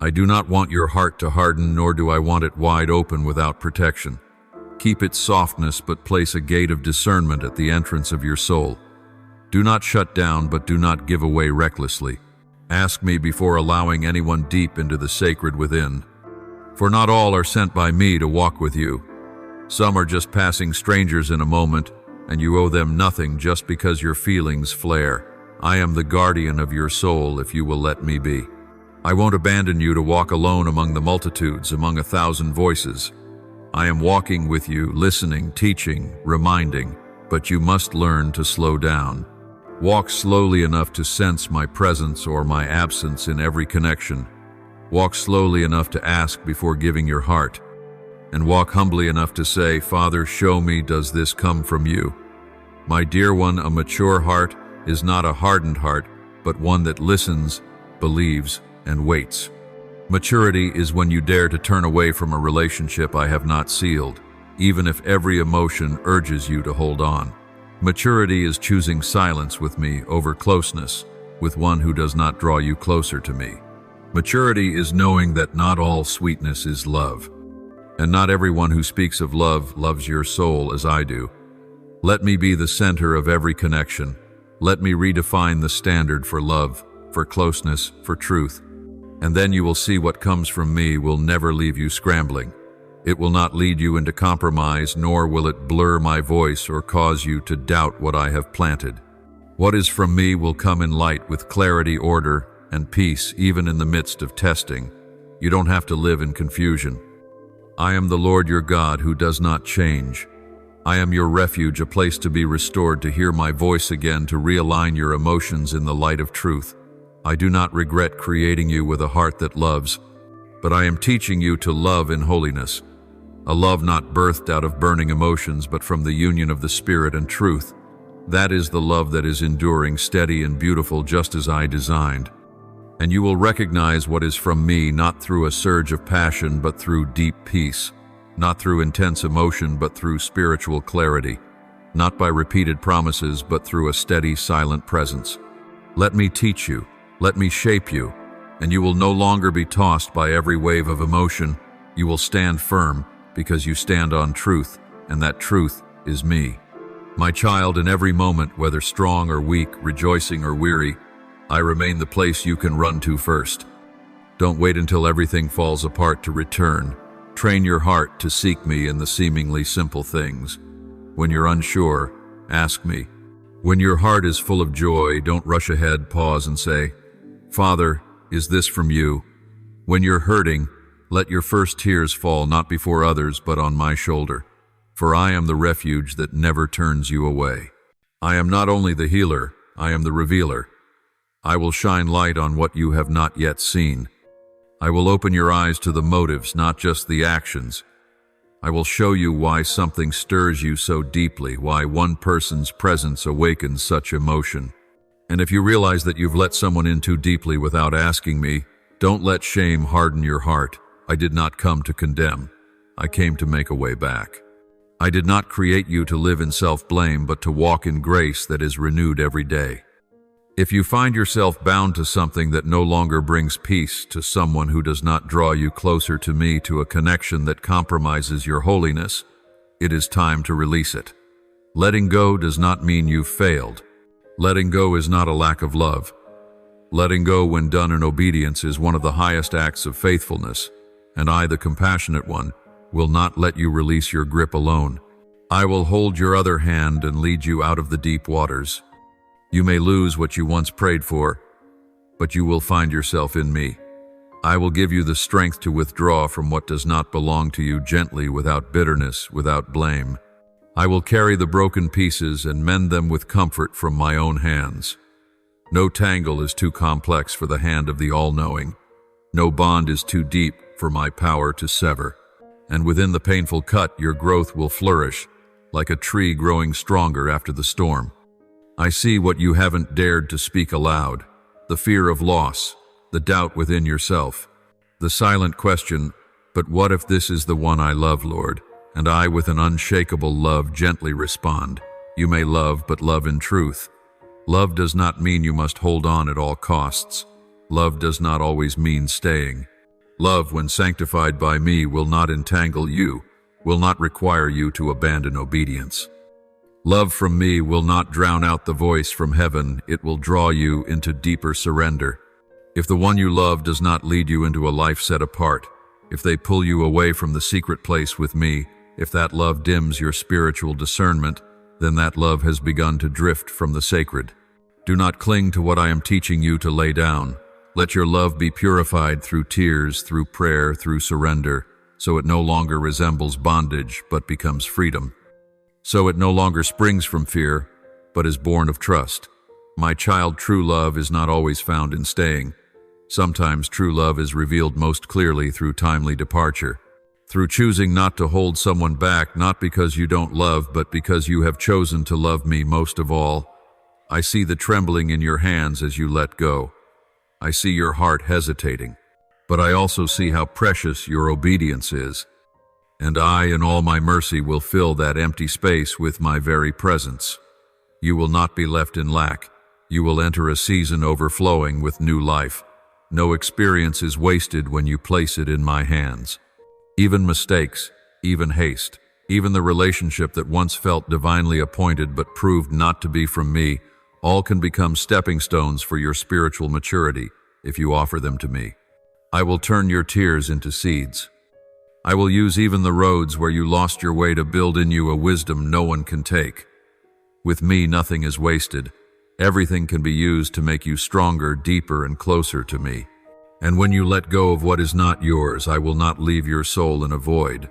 I do not want your heart to harden, nor do I want it wide open without protection. Keep its softness, but place a gate of discernment at the entrance of your soul. Do not shut down, but do not give away recklessly. Ask me before allowing anyone deep into the sacred within. For not all are sent by me to walk with you. Some are just passing strangers in a moment, and you owe them nothing just because your feelings flare. I am the guardian of your soul if you will let me be. I won't abandon you to walk alone among the multitudes, among 1,000 voices. I am walking with you, listening, teaching, reminding, but you must learn to slow down. Walk slowly enough to sense my presence or my absence in every connection. Walk slowly enough to ask before giving your heart. And walk humbly enough to say, Father, show me, does this come from you? My dear one, a mature heart is not a hardened heart, but one that listens, believes, and waits. Maturity is when you dare to turn away from a relationship I have not sealed, even if every emotion urges you to hold on. Maturity is choosing silence with me over closeness with one who does not draw you closer to me. Maturity is knowing that not all sweetness is love, and not everyone who speaks of love loves your soul as I do. Let me be the center of every connection. Let me redefine the standard for love, for closeness, for truth. And then you will see what comes from me will never leave you scrambling. It will not lead you into compromise, nor will it blur my voice or cause you to doubt what I have planted. What is from me will come in light with clarity, order, and peace, even in the midst of testing. You don't have to live in confusion. I am the Lord your God who does not change. I am your refuge, a place to be restored, to hear my voice again, to realign your emotions in the light of truth. I do not regret creating you with a heart that loves, but I am teaching you to love in holiness. A love not birthed out of burning emotions, but from the union of the Spirit and truth. That is the love that is enduring, steady, and beautiful, just as I designed. And you will recognize what is from me, not through a surge of passion, but through deep peace. Not through intense emotion, but through spiritual clarity. Not by repeated promises, but through a steady, silent presence. Let me teach you. Let me shape you. And you will no longer be tossed by every wave of emotion. You will stand firm because you stand on truth, and that truth is me. My child, in every moment, whether strong or weak, rejoicing or weary, I remain the place you can run to first. Don't wait until everything falls apart to return. Train your heart to seek me in the seemingly simple things. When you're unsure, ask me. When your heart is full of joy, don't rush ahead, pause and say, Father, is this from you? When you're hurting, let your first tears fall not before others, but on my shoulder. For I am the refuge that never turns you away. I am not only the healer, I am the revealer. I will shine light on what you have not yet seen. I will open your eyes to the motives, not just the actions. I will show you why something stirs you so deeply, why one person's presence awakens such emotion. And if you realize that you've let someone in too deeply without asking me, don't let shame harden your heart. I did not come to condemn. I came to make a way back. I did not create you to live in self-blame, but to walk in grace that is renewed every day. If you find yourself bound to something that no longer brings peace, to someone who does not draw you closer to me, to a connection that compromises your holiness, it is time to release it. Letting go does not mean you've failed. Letting go is not a lack of love. Letting go when done in obedience is one of the highest acts of faithfulness, and I, the compassionate one, will not let you release your grip alone. I will hold your other hand and lead you out of the deep waters. You may lose what you once prayed for, but you will find yourself in me. I will give you the strength to withdraw from what does not belong to you gently, without bitterness, without blame. I will carry the broken pieces and mend them with comfort from my own hands. No tangle is too complex for the hand of the all-knowing. No bond is too deep for my power to sever. And within the painful cut, your growth will flourish, like a tree growing stronger after the storm. I see what you haven't dared to speak aloud, the fear of loss, the doubt within yourself, the silent question, but what if this is the one I love, Lord? And I, with an unshakable love, gently respond, you may love, but love in truth. Love does not mean you must hold on at all costs. Love does not always mean staying. Love, when sanctified by me, will not entangle you, will not require you to abandon obedience. Love from me will not drown out the voice from heaven, it will draw you into deeper surrender. If the one you love does not lead you into a life set apart, if they pull you away from the secret place with me, if that love dims your spiritual discernment, then that love has begun to drift from the sacred. Do not cling to what I am teaching you to lay down. Let your love be purified through tears, through prayer, through surrender, so it no longer resembles bondage, but becomes freedom. So it no longer springs from fear, but is born of trust. My child, true love is not always found in staying. Sometimes true love is revealed most clearly through timely departure, through choosing not to hold someone back, not because you don't love, but because you have chosen to love me most of all. I see the trembling in your hands as you let go. I see your heart hesitating, but I also see how precious your obedience is. And I, in all my mercy, will fill that empty space with my very presence. You will not be left in lack. You will enter a season overflowing with new life. No experience is wasted when you place it in my hands. Even mistakes, even haste, even the relationship that once felt divinely appointed but proved not to be from me, all can become stepping stones for your spiritual maturity if you offer them to me. I will turn your tears into seeds. I will use even the roads where you lost your way to build in you a wisdom no one can take. With me, nothing is wasted. Everything can be used to make you stronger, deeper, and closer to me. And when you let go of what is not yours, I will not leave your soul in a void.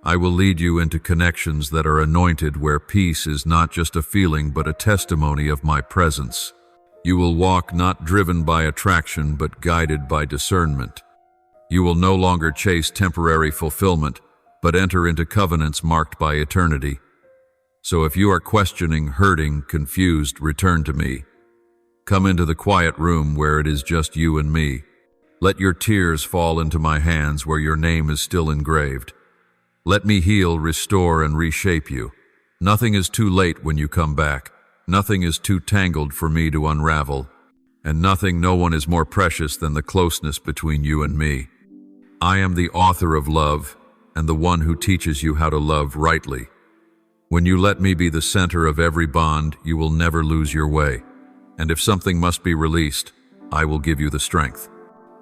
I will lead you into connections that are anointed, where peace is not just a feeling but a testimony of my presence. You will walk not driven by attraction but guided by discernment. You will no longer chase temporary fulfillment but enter into covenants marked by eternity. So if you are questioning, hurting, confused, return to me. Come into the quiet room where it is just you and me. Let your tears fall into my hands where your name is still engraved. Let me heal, restore, and reshape you. Nothing is too late when you come back. Nothing is too tangled for me to unravel. And no one is more precious than the closeness between you and me. I am the author of love, and the one who teaches you how to love rightly. When you let me be the center of every bond, you will never lose your way. And if something must be released, I will give you the strength.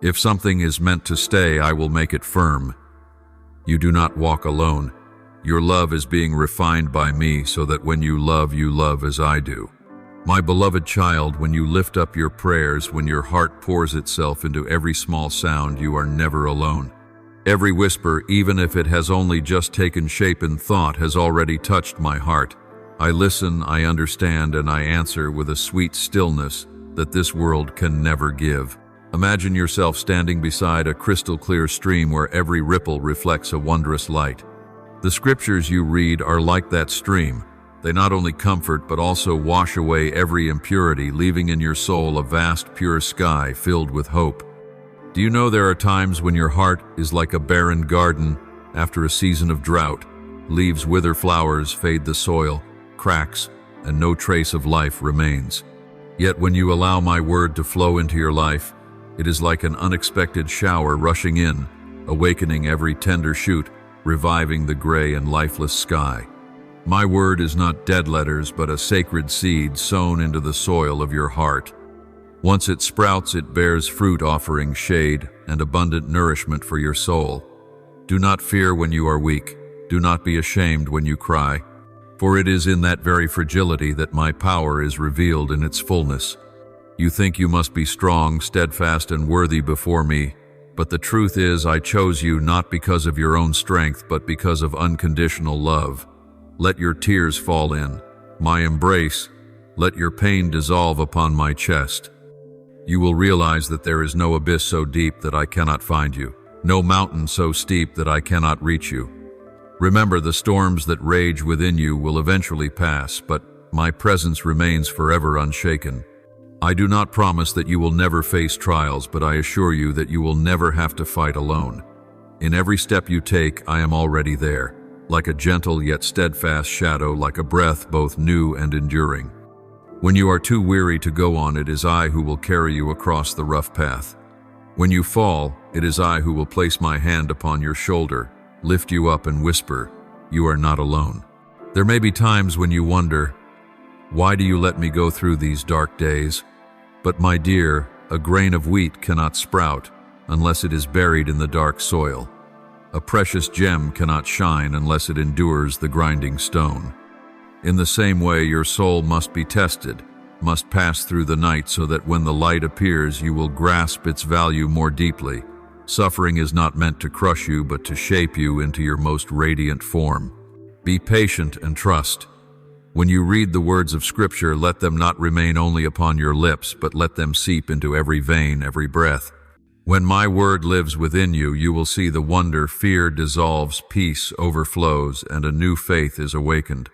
If something is meant to stay, I will make it firm. You do not walk alone. Your love is being refined by me so that when you love as I do. My beloved child, when you lift up your prayers, when your heart pours itself into every small sound, you are never alone. Every whisper, even if it has only just taken shape in thought, has already touched my heart. I listen, I understand, and I answer with a sweet stillness that this world can never give. Imagine yourself standing beside a crystal-clear stream where every ripple reflects a wondrous light. The scriptures you read are like that stream. They not only comfort but also wash away every impurity, leaving in your soul a vast, pure sky filled with hope. Do you know there are times when your heart is like a barren garden, after a season of drought. Leaves wither, flowers fade, the soil cracks, and no trace of life remains. Yet when you allow my word to flow into your life, it is like an unexpected shower rushing in, awakening every tender shoot, reviving the gray and lifeless sky. My word is not dead letters, but a sacred seed sown into the soil of your heart. Once it sprouts, it bears fruit, offering shade and abundant nourishment for your soul. Do not fear when you are weak. Do not be ashamed when you cry. For it is in that very fragility that my power is revealed in its fullness. You think you must be strong, steadfast, and worthy before me, but the truth is I chose you not because of your own strength, but because of unconditional love. Let your tears fall in my embrace. Let your pain dissolve upon my chest. You will realize that there is no abyss so deep that I cannot find you, no mountain so steep that I cannot reach you. Remember, the storms that rage within you will eventually pass, but my presence remains forever unshaken. I do not promise that you will never face trials, but I assure you that you will never have to fight alone. In every step you take, I am already there, like a gentle yet steadfast shadow, like a breath both new and enduring. When you are too weary to go on, it is I who will carry you across the rough path. When you fall, it is I who will place my hand upon your shoulder, lift you up and whisper, "You are not alone." There may be times when you wonder, why do you let me go through these dark days? But my dear, a grain of wheat cannot sprout unless it is buried in the dark soil. A precious gem cannot shine unless it endures the grinding stone. In the same way, your soul must be tested, must pass through the night, so that when the light appears, you will grasp its value more deeply. Suffering is not meant to crush you, but to shape you into your most radiant form. Be patient and trust. When you read the words of Scripture, let them not remain only upon your lips, but let them seep into every vein, every breath. When my word lives within you, you will see the wonder. Fear dissolves, peace overflows, and a new faith is awakened.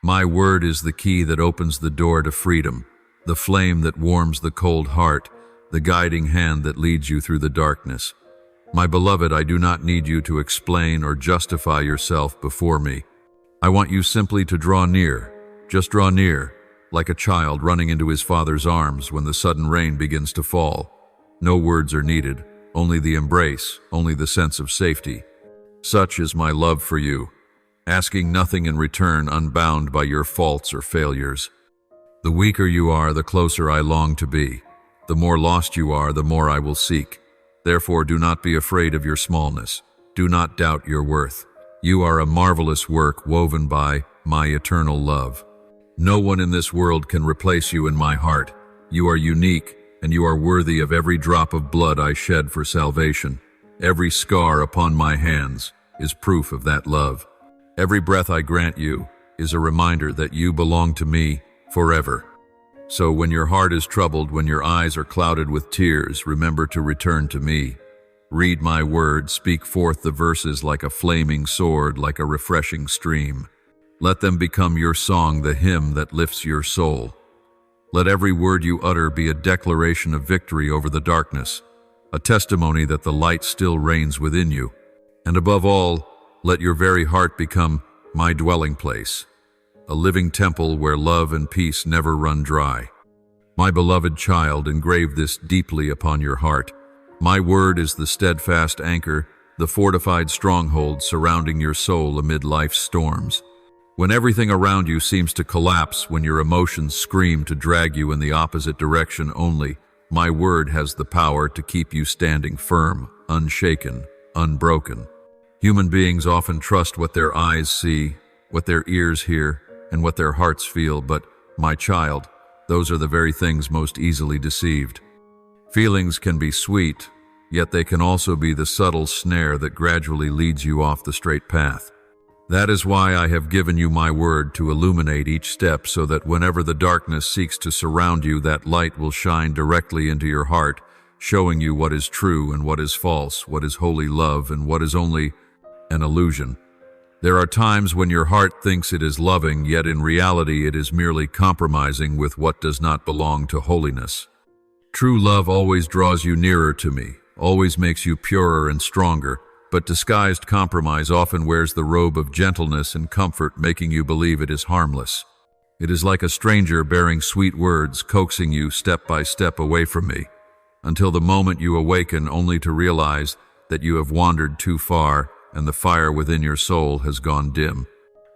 My word is the key that opens the door to freedom, the flame that warms the cold heart, the guiding hand that leads you through the darkness. My beloved, I do not need you to explain or justify yourself before me. I want you simply to draw near. Just draw near, like a child running into his father's arms when the sudden rain begins to fall. No words are needed, only the embrace, only the sense of safety. Such is my love for you, asking nothing in return, unbound by your faults or failures. The weaker you are, the closer I long to be. The more lost you are, the more I will seek. Therefore, do not be afraid of your smallness. Do not doubt your worth. You are a marvelous work woven by my eternal love. No one in this world can replace you in my heart. You are unique, and you are worthy of every drop of blood I shed for salvation. Every scar upon my hands is proof of that love. Every breath I grant you is a reminder that you belong to me forever. So when your heart is troubled, when your eyes are clouded with tears, remember to return to me. Read my word, speak forth the verses like a flaming sword, like a refreshing stream. Let them become your song, the hymn that lifts your soul. Let every word you utter be a declaration of victory over the darkness, a testimony that the light still reigns within you. And above all, let your very heart become my dwelling place, a living temple where love and peace never run dry. My beloved child, engrave this deeply upon your heart. My word is the steadfast anchor, the fortified stronghold surrounding your soul amid life's storms. When everything around you seems to collapse, when your emotions scream to drag you in the opposite direction, only my word has the power to keep you standing firm, unshaken, unbroken. Human beings often trust what their eyes see, what their ears hear, and what their hearts feel, but, my child, those are the very things most easily deceived. Feelings can be sweet, yet they can also be the subtle snare that gradually leads you off the straight path. That is why I have given you my word to illuminate each step, so that whenever the darkness seeks to surround you, that light will shine directly into your heart, showing you what is true and what is false, what is holy love and what is only an illusion. There are times when your heart thinks it is loving, yet in reality it is merely compromising with what does not belong to holiness. True love always draws you nearer to me, always makes you purer and stronger, but disguised compromise often wears the robe of gentleness and comfort, making you believe it is harmless. It is like a stranger bearing sweet words, coaxing you step by step away from me, until the moment you awaken only to realize that you have wandered too far and the fire within your soul has gone dim.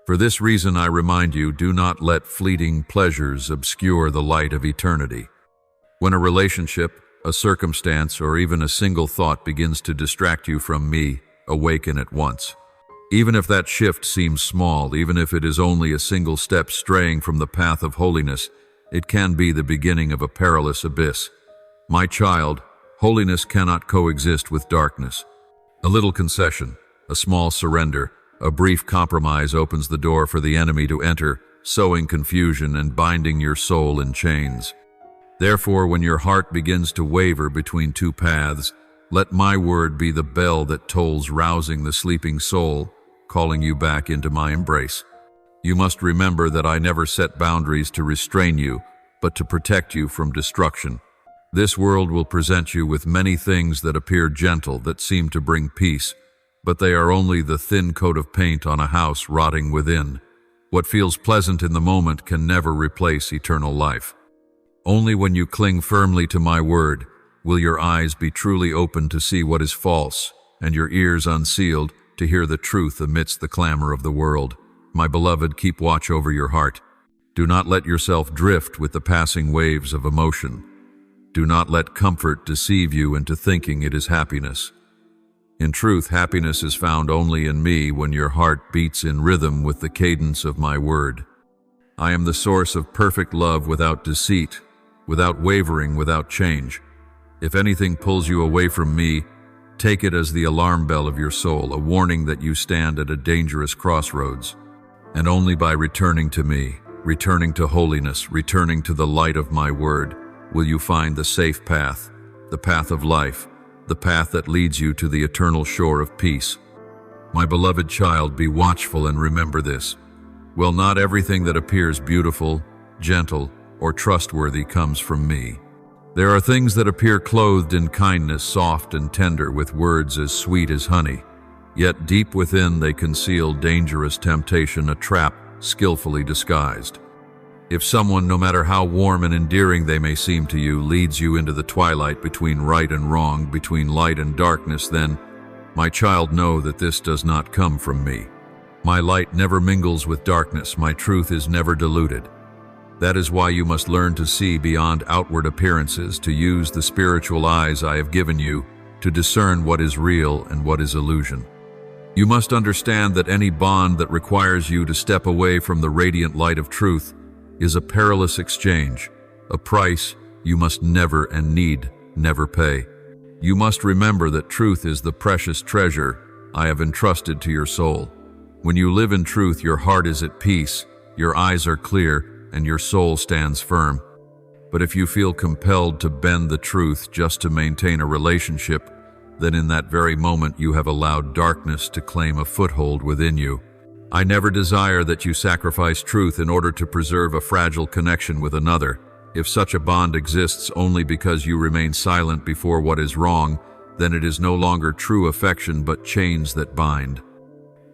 For this reason, I remind you, do not let fleeting pleasures obscure the light of eternity. When a relationship, a circumstance, or even a single thought begins to distract you from me, awaken at once. Even if that shift seems small, even if it is only a single step straying from the path of holiness, it can be the beginning of a perilous abyss. My child, holiness cannot coexist with darkness. A little concession, a small surrender, a brief compromise opens the door for the enemy to enter, sowing confusion and binding your soul in chains. Therefore, when your heart begins to waver between two paths, let my word be the bell that tolls, rousing the sleeping soul, calling you back into my embrace. You must remember that I never set boundaries to restrain you, but to protect you from destruction. This world will present you with many things that appear gentle, that seem to bring peace, but they are only the thin coat of paint on a house rotting within. What feels pleasant in the moment can never replace eternal life. Only when you cling firmly to my word will your eyes be truly open to see what is false, and your ears unsealed to hear the truth amidst the clamor of the world. My beloved, keep watch over your heart. Do not let yourself drift with the passing waves of emotion. Do not let comfort deceive you into thinking it is happiness. In truth, happiness is found only in me when your heart beats in rhythm with the cadence of my word. I am the source of perfect love without deceit, without wavering, without change. If anything pulls you away from me, take it as the alarm bell of your soul, a warning that you stand at a dangerous crossroads. And only by returning to me, returning to holiness, returning to the light of my word, will you find the safe path, the path of life, the path that leads you to the eternal shore of peace. My beloved child, be watchful and remember this. Well, not everything that appears beautiful, gentle, or trustworthy comes from me. There are things that appear clothed in kindness, soft and tender, with words as sweet as honey. Yet deep within they conceal dangerous temptation, a trap skillfully disguised. If someone, no matter how warm and endearing they may seem to you, leads you into the twilight between right and wrong, between light and darkness, then, my child, know that this does not come from me. My light never mingles with darkness, my truth is never diluted. That is why you must learn to see beyond outward appearances, to use the spiritual eyes I have given you to discern what is real and what is illusion. You must understand that any bond that requires you to step away from the radiant light of truth is a perilous exchange, a price you must never and need never pay. You must remember that truth is the precious treasure I have entrusted to your soul. When you live in truth, your heart is at peace, your eyes are clear, and your soul stands firm. But if you feel compelled to bend the truth just to maintain a relationship, then in that very moment you have allowed darkness to claim a foothold within you. I never desire that you sacrifice truth in order to preserve a fragile connection with another. If such a bond exists only because you remain silent before what is wrong, then it is no longer true affection but chains that bind.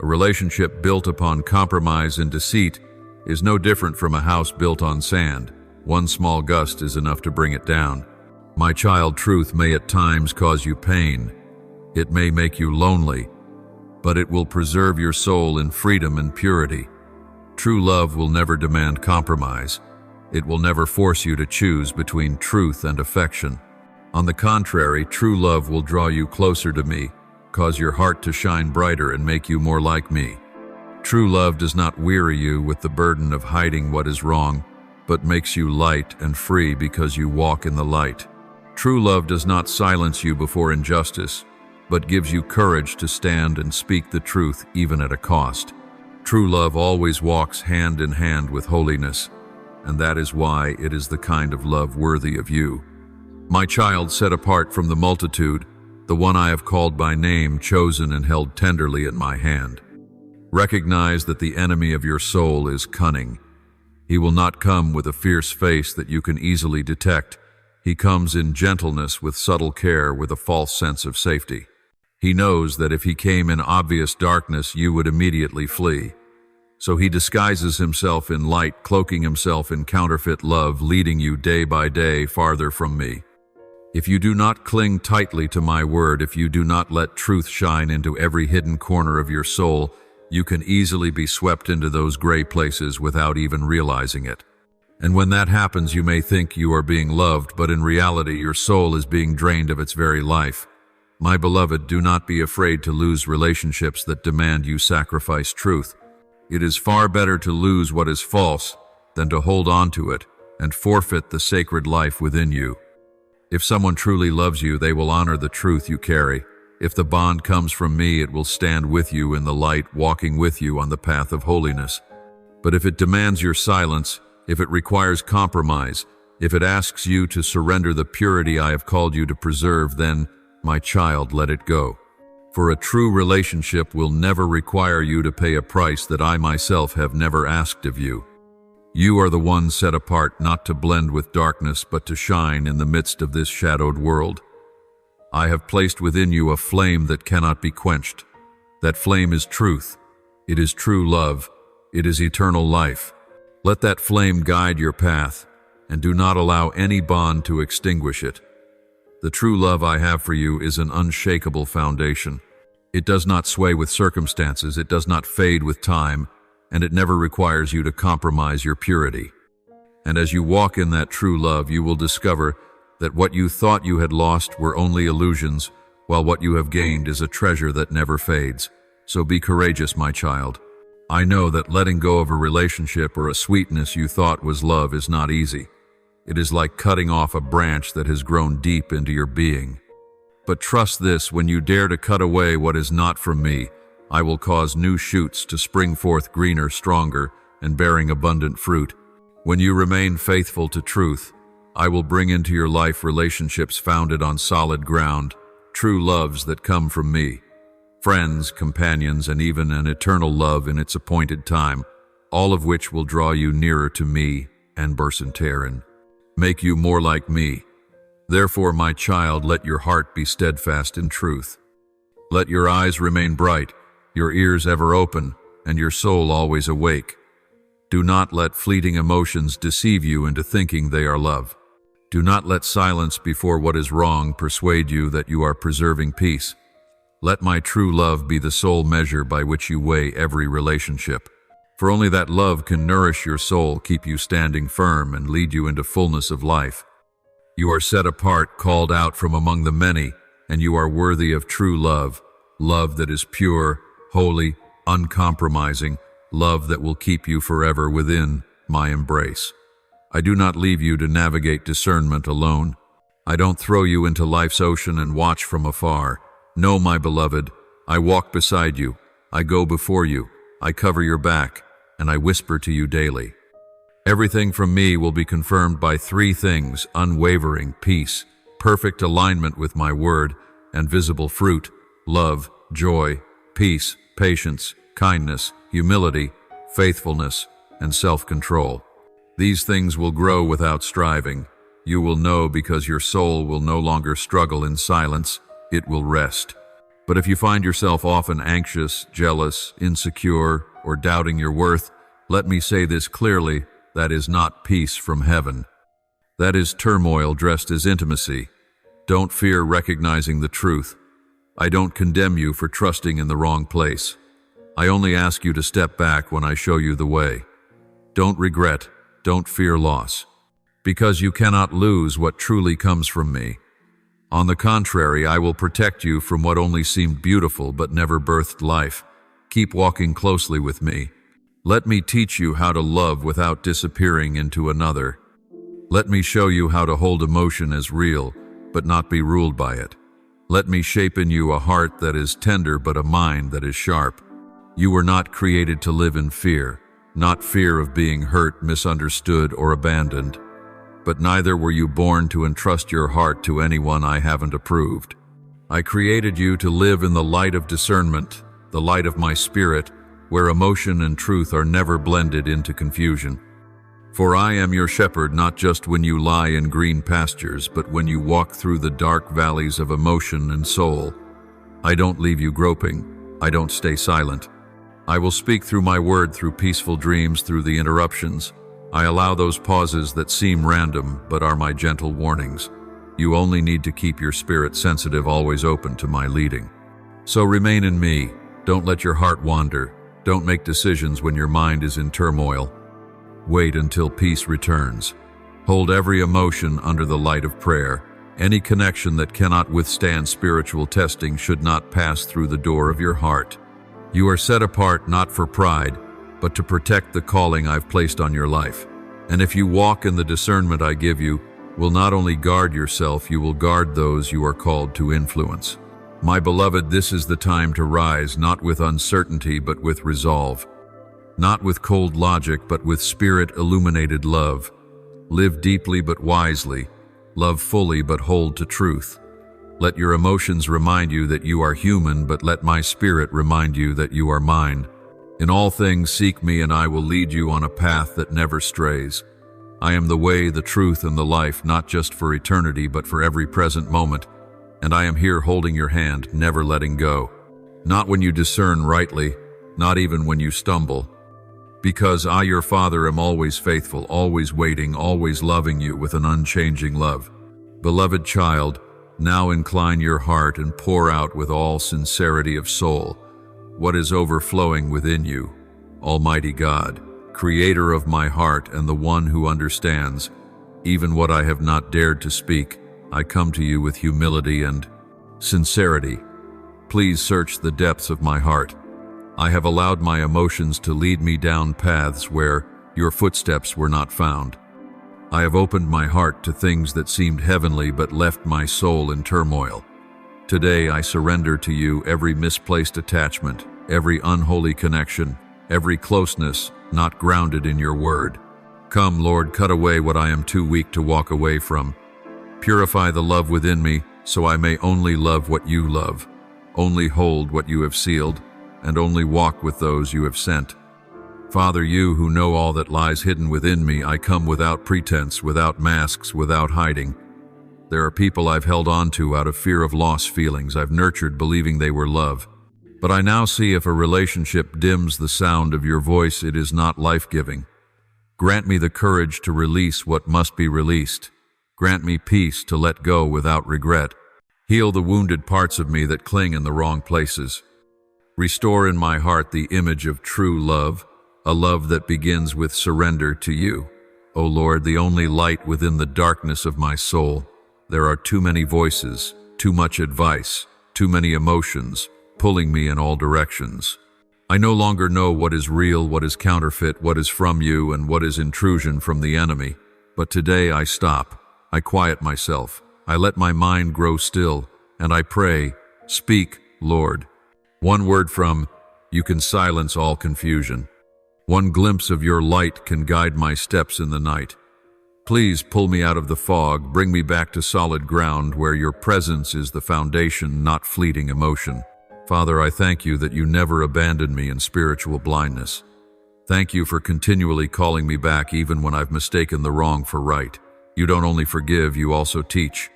A relationship built upon compromise and deceit is no different from a house built on sand. One small gust is enough to bring it down. My child, truth may at times cause you pain. It may make you lonely, but it will preserve your soul in freedom and purity. True love will never demand compromise. It will never force you to choose between truth and affection. On the contrary, true love will draw you closer to me, cause your heart to shine brighter, and make you more like me. True love does not weary you with the burden of hiding what is wrong, but makes you light and free because you walk in the light. True love does not silence you before injustice, but gives you courage to stand and speak the truth even at a cost. True love always walks hand in hand with holiness, and that is why it is the kind of love worthy of you. My child, set apart from the multitude, the one I have called by name, chosen and held tenderly in my hand. Recognize that the enemy of your soul is cunning. He will not come with a fierce face that you can easily detect. He comes in gentleness, with subtle care, with a false sense of safety. He knows that if he came in obvious darkness, you would immediately flee. So he disguises himself in light, cloaking himself in counterfeit love, leading you day by day farther from me. If you do not cling tightly to my word, if you do not let truth shine into every hidden corner of your soul, you can easily be swept into those gray places without even realizing it. And when that happens, you may think you are being loved, but in reality, your soul is being drained of its very life. My beloved, do not be afraid to lose relationships that demand you sacrifice truth. It is far better to lose what is false than to hold on to it and forfeit the sacred life within you. If someone truly loves you, they will honor the truth you carry. If the bond comes from me, it will stand with you in the light, walking with you on the path of holiness. But if it demands your silence, if it requires compromise, if it asks you to surrender the purity I have called you to preserve, then, my child, let it go. For a true relationship will never require you to pay a price that I myself have never asked of you. You are the one set apart not to blend with darkness, but to shine in the midst of this shadowed world. I have placed within you a flame that cannot be quenched. That flame is truth. It is true love. It is eternal life. Let that flame guide your path, and do not allow any bond to extinguish it. The true love I have for you is an unshakable foundation. It does not sway with circumstances, it does not fade with time, and it never requires you to compromise your purity. And as you walk in that true love, you will discover that what you thought you had lost were only illusions, while what you have gained is a treasure that never fades. So be courageous, my child. I know that letting go of a relationship or a sweetness you thought was love is not easy. It is like cutting off a branch that has grown deep into your being. But trust this, when you dare to cut away what is not from me, I will cause new shoots to spring forth greener, stronger, and bearing abundant fruit. When you remain faithful to truth, I will bring into your life relationships founded on solid ground, true loves that come from me, friends, companions, and even an eternal love in its appointed time, all of which will draw you nearer to me and Bersenterin, make you more like me. Therefore, my child, let your heart be steadfast in truth. Let your eyes remain bright, your ears ever open, and your soul always awake. Do not let fleeting emotions deceive you into thinking they are love. Do not let silence before what is wrong persuade you that you are preserving peace. Let my true love be the sole measure by which you weigh every relationship. For only that love can nourish your soul, keep you standing firm, and lead you into fullness of life. You are set apart, called out from among the many, and you are worthy of true love, love that is pure, holy, uncompromising, love that will keep you forever within my embrace. I do not leave you to navigate discernment alone. I don't throw you into life's ocean and watch from afar. No, my beloved, I walk beside you, I go before you, I cover your back, and I whisper to you daily. Everything from me will be confirmed by three things: unwavering peace, perfect alignment with my word, and visible fruit: love, joy, peace, patience, kindness, humility, faithfulness, and self-control. These things will grow without striving. You will know because your soul will no longer struggle in silence, it will rest. But if you find yourself often anxious, jealous, insecure, or doubting your worth, let me say this clearly: that is not peace from heaven. That is turmoil dressed as intimacy. Don't fear recognizing the truth. I don't condemn you for trusting in the wrong place. I only ask you to step back when I show you the way. Don't regret, don't fear loss, because you cannot lose what truly comes from me. On the contrary, I will protect you from what only seemed beautiful but never birthed life. Keep walking closely with me. Let me teach you how to love without disappearing into another. Let me show you how to hold emotion as real, but not be ruled by it. Let me shape in you a heart that is tender but a mind that is sharp. You were not created to live in fear, not fear of being hurt, misunderstood, or abandoned. But neither were you born to entrust your heart to anyone I haven't approved. I created you to live in the light of discernment, the light of my spirit, where emotion and truth are never blended into confusion. For I am your shepherd, not just when you lie in green pastures, but when you walk through the dark valleys of emotion and soul. I don't leave you groping. I don't stay silent. I will speak through my word, through peaceful dreams, through the interruptions. I allow those pauses that seem random but are my gentle warnings. You only need to keep your spirit sensitive, always open to my leading. So remain in me. Don't let your heart wander. Don't make decisions when your mind is in turmoil. Wait until peace returns. Hold every emotion under the light of prayer. Any connection that cannot withstand spiritual testing should not pass through the door of your heart. You are set apart not for pride, but to protect the calling I've placed on your life. And if you walk in the discernment I give you, will not only guard yourself, you will guard those you are called to influence. My beloved, this is the time to rise, not with uncertainty, but with resolve. Not with cold logic, but with spirit-illuminated love. Live deeply but wisely. Love fully but hold to truth. Let your emotions remind you that you are human, but let my spirit remind you that you are mine. In all things seek me, and I will lead you on a path that never strays. I am the way, the truth, and the life, not just for eternity, but for every present moment. And I am here holding your hand, never letting go. Not when you discern rightly, not even when you stumble. Because I, your Father, am always faithful, always waiting, always loving you with an unchanging love. Beloved child, now incline your heart and pour out with all sincerity of soul what is overflowing within you. Almighty God, Creator of my heart and the one who understands, even what I have not dared to speak, I come to you with humility and sincerity. Please search the depths of my heart. I have allowed my emotions to lead me down paths where your footsteps were not found. I have opened my heart to things that seemed heavenly but left my soul in turmoil. Today I surrender to you every misplaced attachment, every unholy connection, every closeness not grounded in your word. Come, Lord, cut away what I am too weak to walk away from. Purify the love within me so I may only love what you love, only hold what you have sealed, and only walk with those you have sent. Father, you who know all that lies hidden within me, I come without pretense, without masks, without hiding. There are people I've held on to out of fear of loss, feelings I've nurtured believing they were love. But I now see if a relationship dims the sound of your voice, it is not life-giving. Grant me the courage to release what must be released. Grant me peace to let go without regret. Heal the wounded parts of me that cling in the wrong places. Restore in my heart the image of true love, a love that begins with surrender to you. O Lord, the only light within the darkness of my soul. There are too many voices, too much advice, too many emotions, pulling me in all directions. I no longer know what is real, what is counterfeit, what is from you, and what is intrusion from the enemy. But today I stop. I quiet myself. I let my mind grow still, and I pray, speak, Lord. One word from you can silence all confusion. One glimpse of your light can guide my steps in the night. Please pull me out of the fog, bring me back to solid ground where your presence is the foundation, not fleeting emotion. Father, I thank you that you never abandon me in spiritual blindness. Thank you for continually calling me back even when I've mistaken the wrong for right. You don't only forgive, you also teach.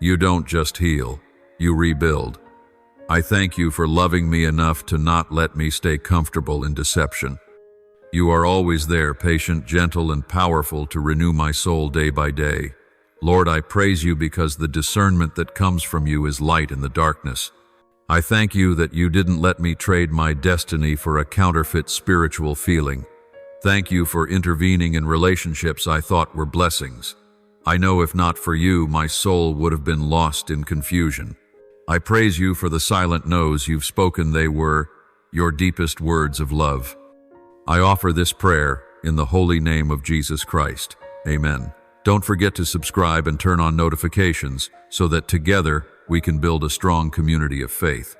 You don't just heal, you rebuild. I thank you for loving me enough to not let me stay comfortable in deception. You are always there, patient, gentle, and powerful to renew my soul day by day. Lord, I praise you because the discernment that comes from you is light in the darkness. I thank you that you didn't let me trade my destiny for a counterfeit spiritual feeling. Thank you for intervening in relationships I thought were blessings. I know if not for you, my soul would have been lost in confusion. I praise you for the silent no's you've spoken. They were your deepest words of love. I offer this prayer in the holy name of Jesus Christ. Amen. Don't forget to subscribe and turn on notifications so that together we can build a strong community of faith.